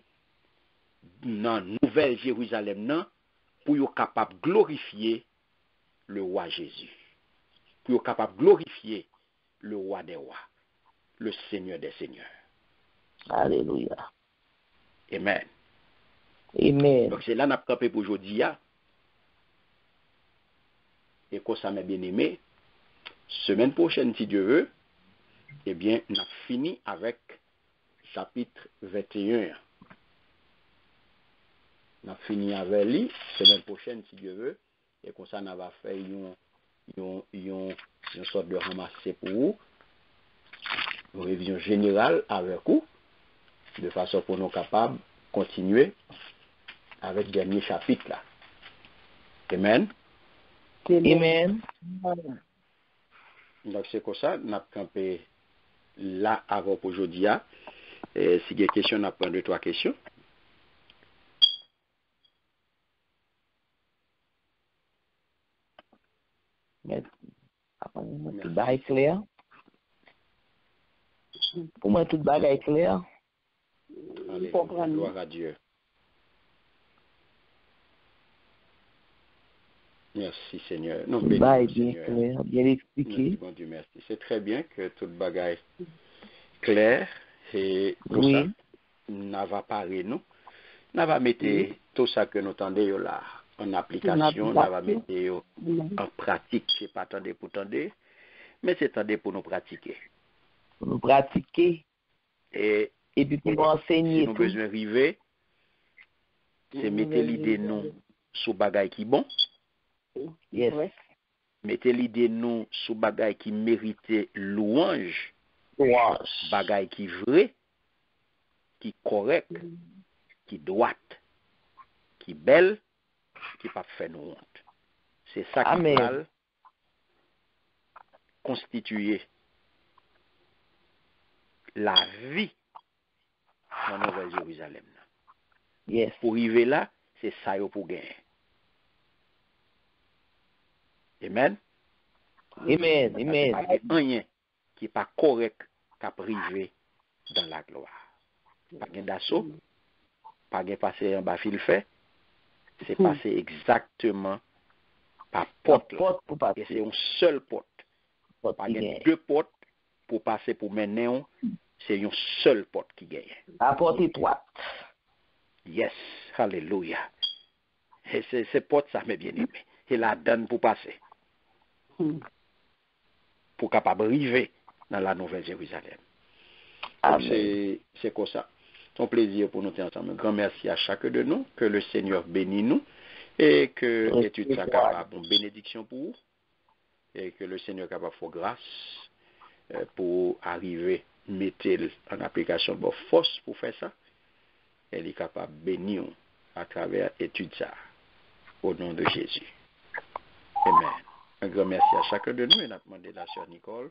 dans la Nouvelle Jérusalem pour être capables de glorifier le roi Jésus. Pour être capables de glorifier le roi des rois, le Seigneur des seigneurs. Alléluia. Amen. Amen. Donc, c'est là qu'on a campé pour aujourd'hui. Et comme ça, mes bien-aimés, semaine prochaine, si Dieu veut, eh bien, on a fini avec chapitre 21. On a fini avec lui, semaine prochaine, si Dieu veut, et comme ça, on va faire une sorte de ramasser pour vous, une révision générale avec vous, de façon pour nous capables de continuer avec le dernier chapitre là. Amen. Amen. Donc c'est comme ça, on a campé là avant pour aujourd'hui. Si il y a des questions, on a prendre 2-3 questions. Tout bas est clair. Pour moi, tout bas est clair. Alléluia. Gloire à Dieu. Merci Seigneur. Non, Bien Seigneur. clair, bien expliqué. Bon Dieu merci. C'est très bien que toute bagaille claire et tout Oui. ça n'a va parler nous. N'a va mettre tout ça que nous entendons là en application, n'a va mettre en pratique. C'est pas attendre pour tendre, mais c'est attendre pour nous pratiquer. Pour nous pratiquer. Et puis pour nous enseigner. Si nous besoin arriver, c'est mettre l'idée nous sous bagaille qui bon. Yes. Mettez l'idée nous sous bagaille qui mérite louange. Bagaille qui vrai, qui correct, qui droite, qui belle, qui pas fait nous honte. C'est ça qui va constituer la vie dans la Nouvelle Jérusalem. Yes. Pour arriver là, c'est ça pour gagner. Amen. Amen. Amen. Rien qui n'est pas correct qu'à priver dans la gloire. Pas de d'assaut, pas de passer en bas fil fait, c'est passer exactement par porte. Et c'est une seule porte. Pas de deux portes pour passer pour mener, c'est une seule porte qui gagne. La porte étroite. Yes, hallelujah. Et c'est porte ça m'est bien aimé. Et la donne pour passer. Pour capable arriver dans la Nouvelle Jérusalem. C'est comme ça. C'est un plaisir pour nous être ensemble. Un grand merci à chacun de nous. Que le Seigneur bénisse nous. Et que l'étude soit capable une bénédiction pour vous. Et que le Seigneur soit capable de faire grâce pour arriver à mettre en application de force pour faire ça. Elle est capable de bénir à travers l'étude ça. Au nom de Jésus. Amen. Un grand merci à chacun de nous. Et nous avons demandé la sœur Nicole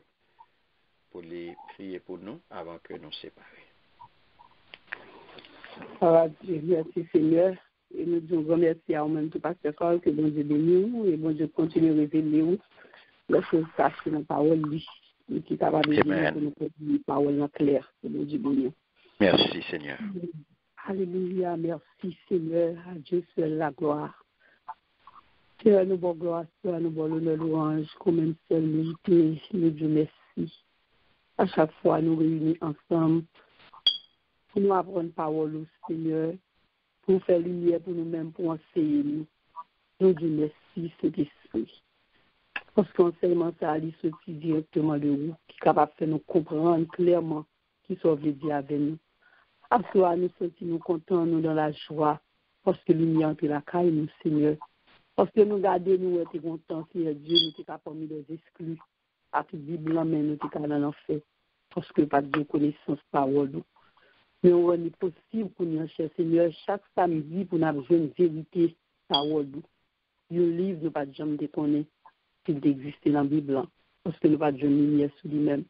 pour les prier pour nous avant que nous séparions. Merci Seigneur. Et nous disons grand merci à vous-même tout pasteur Carl, que bon Dieu bénisse et bon Dieu continue à révéler les choses cachées dans la parole, qui est capable de dire pour nous produire une parole claire. Que bon Dieu bénisse. Merci Seigneur. Alléluia, merci Seigneur, à Dieu seul la gloire. Seigneur, nous bon gloire, Seigneur, nous bon l'honneur, louange, comme une seule unité, nous Dieu merci. À chaque fois, nous réunis ensemble pour nous apprendre parole au Seigneur, pour faire lumière pour nous-mêmes, pour enseigner nous. Nous Dieu merci, cet esprit. Parce qu'enseignement, ça allait sortir directement de vous, qui est capable de faire nous comprendre clairement qui sauve les dieux avec nous. Après, nous sentons contents, nous dans la joie, parce que lumière entre la caille, nous, Seigneur. Parce que nous gardons, nous étions contents, Seigneur Dieu, nous sommes capables de nous exclure. À toute Bible, mais nous sommes capables d'en faire. Parce que pas de connaissance parole. Mais on est possible pour nous, cher Seigneur, chaque samedi, pour nous avoir une vérité parole. Un livre, nous pas de jamais déconner s'il existe dans la Bible. Parce que nous pas de lumière sur lui-même.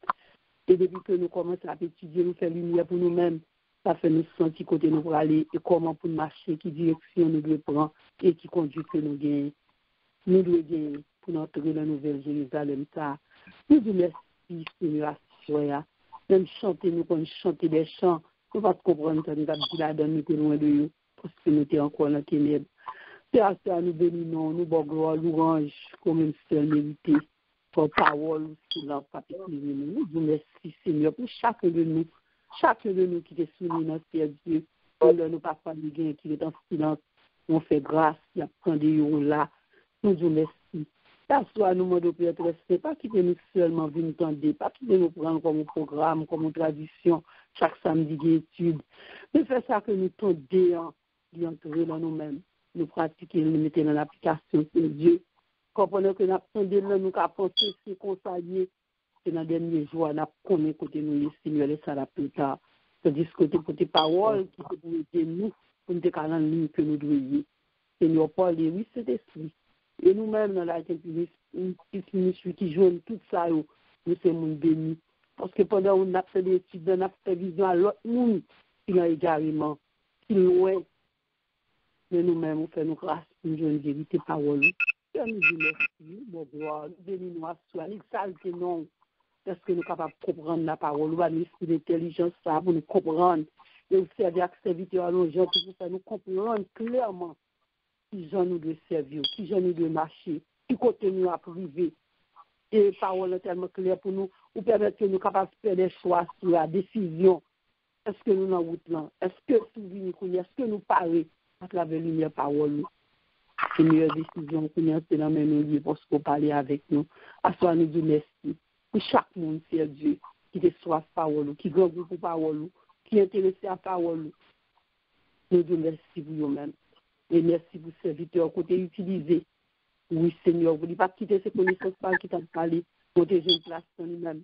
Et depuis que nous commençons à étudier, nous faisons lumière pour nous-mêmes. Ça fait nous sentir côté nous pour aller et comment pour marcher, qui direction nous devons prendre et qui conduit que nous gagnons. Nous devons gagner pour entrer dans la Nouvelle Jérusalem. Nous devons merci, Seigneur, à même chanter, nous pouvons chanter des chants. Nous ne pouvons pas comprendre ça, nous avons dit la donne, nous sommes loin de nous, parce que nous sommes encore dans les ténèbres. C'est à ça, nous bénissons, nous bon gloire, louange, comme une seule mérité, pour parole, sur la papier. Nous vous merci, Seigneur, pour chacun de nous qui est soumis dans ce Dieu, pour nous pas fatiguer, qui est en silence, on fait grâce, il y a plein de jours là. Nous vous merci. Ça soit nous demandons de être pas quitter nous seulement venir entendre, pas quitter nous prendre comme un programme, comme une tradition, chaque samedi d'études. Mais faire ça que nous tendons d'entrer dans nous-mêmes, nous pratiquer, nous mettre dans l'application, c'est Dieu. Comprenez que nous attendons là, nous avons pensé, c'est conseillé, c'est dans les derniers jours, nous avons côté nous, les Seigneur, et ça la plus tard. C'est-à-dire côté parole qui peut nous aider nous, pour nous décaler en ligne que nous devons. Seigneur Paul, oui, c'est esprit. Et nous-mêmes, dans la petite ministre qui joue tout ça, nous sommes bénis. Parce que pendant qu'on a fait des études, on a fait vision à l'autre monde qui a également, qui loin. Mais nous-mêmes, on fait nos grâces, nous jouons une vérité parole. Et nous disons merci, bon gloire, nous bénissons nous assoir, nous exaltons non. Parce que nous sommes capables de comprendre la parole, nous avons une esprit d'intelligence pour nous comprendre. Et aussi avec serviteur à nos gens, pour nous comprendre clairement. qui gens nous de servir, qui gens nous de marcher, qui côté nous à priver. Et parole tellement claire pour nous, ou permettre que nous capables de faire des choix sur la décision. Est-ce que nous dans route là? Est-ce que est-ce que nous parlons à travers la lumière parole? C'est une meilleure décision que nous avons dans nous pour ce qu'on parle avec nous. À soi nous Dieu merci. Pour chaque monde, c'est Dieu qui te soif parole, qui grand pour parole, qui est intéressé à parole. Nous Dieu merci pour nous-mêmes. Et merci pour ce serviteur côté utilisé. Oui, Seigneur, vous ne pas quitter ces connaissances par qui t'ont parlé, protéger une place dans lui-même.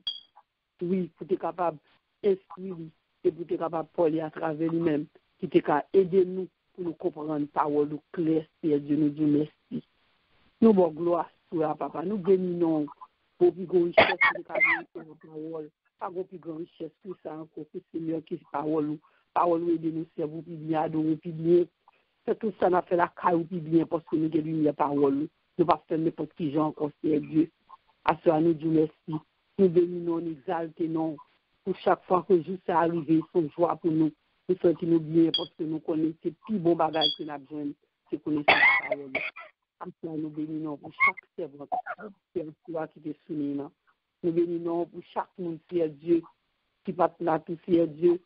Oui, pour être capable d'instruire et pour être capable de parler à travers lui-même, qui t'est capable d'aider nous pour nous comprendre parole claire, Seigneur Dieu, nous disons merci. Nous bon gloire sur la papa, nous bénissons pour plus grande richesse de la parole, pas pour plus grande richesse que ça encore, que Seigneur qui est parole, parole aide nous servir plus bien, adorer plus bien. C'est tout ça, on a fait la caille plus bien parce que nous avons lumière parole. Nous ne pas faire n'importe qui gens encore, c'est Dieu. À cela, nous disons merci. Nous bénissons, nous exaltons. Pour chaque fois que juste arrivé, son joie pour nous. Nous sentons bien parce que nous connaissons le plus bon bagage que nous avons besoin, c'est connaître la parole. À cela, nous bénissons pour chaque servant, qui est soumis. Nous bénissons pour chaque monde, c'est Dieu, qui va là, tout c'est Dieu,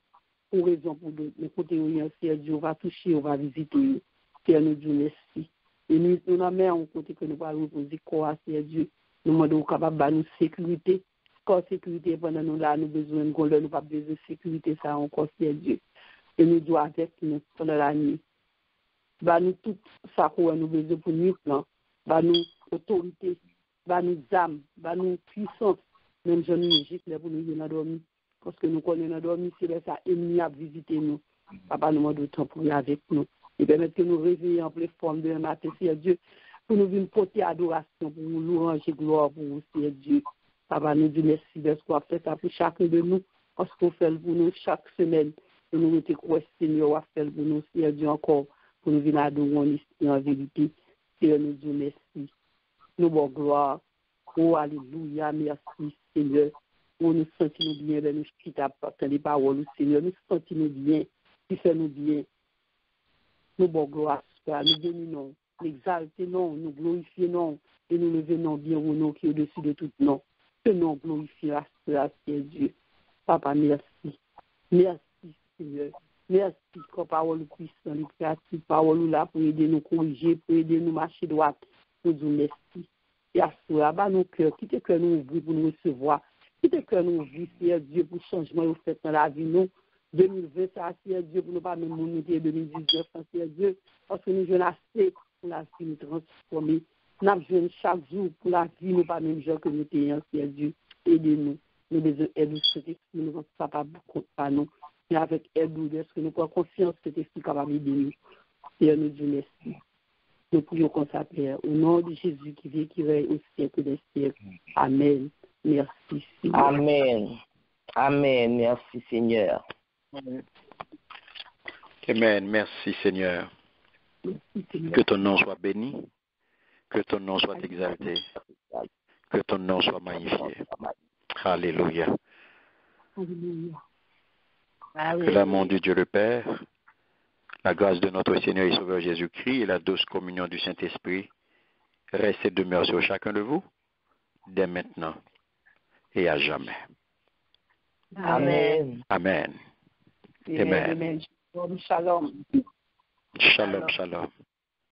pour raison pour d'autres. Mais côté où il y a c'est Dieu, on va toucher, on va visiter. C'est nous disons merci. Et nous avons un côté que nous allons reposer quoi, c'est Dieu. Nous demandons capable de nous sécurité. Quand sécurité pendant nous là, nous besoin de nous pas besoin de sécurité, ça encore c'est Dieu. Et nous devons avec nous pendant la nuit. Nous tout ça qu'on nous besoin pour nous, nous autorité, nous âme, nous puissance, même je nous gifle pour nous dans dormir. Parce que nous connaissons dormir, c'est ça, ennemi à visiter nous. Papa nous demande temps pour y avec nous. Et permettre que nous réveillions en pleine forme de matin, c'est Dieu, pour nous venir porter adoration, pour nous louanger gloire pour vous, c'est Dieu. Papa nous dit merci de ce qu'on a fait ça pour chacun de nous, parce qu'on fait pour nous chaque semaine. Et nous mettons quoi, Seigneur, à faire pour nous, c'est Dieu encore, pour nous venir adorer en vérité. Seigneur, nous dit merci. Nous bon gloire. Oh, alléluia, merci, Seigneur. Oh, nous sentons bien, nous qui t'apportons les paroles, Seigneur. Nous sentons bien, qui fait nous bien. Nous bon gloire, nous bénissons, nous exaltons, nous glorifions, et nous levons bien au nom qui est au-dessus de tout nom. Que nous glorifions à Dieu. Papa, merci. Merci, Seigneur. Merci pour la parole puissante, les créatives, parole là pour aider nous corriger, pour aider nous marcher droit. Nous disons merci. Et à cela, nos cœurs, quittez que nous ouvrons pour nous recevoir. Quittez que nous ouvrons, Seigneur Dieu, pour le changement que vous faites dans la vie, nous. 2020, ça, Seigneur Dieu, pour ne pas même nous 2019, Seigneur Dieu, parce que nous jouons assez pour la vie nous transformer. Nous jouons chaque jour pour la vie, nous pas même gens que nous ayons, Seigneur Dieu. Aidez-nous. Nous devons aider ce nous ne sommes pas beaucoup par nous. Mais avec aide, est-ce que nous avons confiance que c'est ce capable d'aider nous. Seigneur, nous disons merci. Nous prions comme ça, Père, au nom de Jésus qui vit, qui règne au siècle des siècles. Amen. Merci, Seigneur. Amen. Amen. Merci, Seigneur. Amen. Merci, Seigneur. Que ton nom soit béni, que ton nom soit exalté, que ton nom soit magnifié. Alléluia. Que l'amour de Dieu le Père, la grâce de notre Seigneur et Sauveur Jésus-Christ et la douce communion du Saint-Esprit reste et demeure sur chacun de vous, dès maintenant et à jamais. Amen. Amen. Amen. Shalom. Shalom, shalom.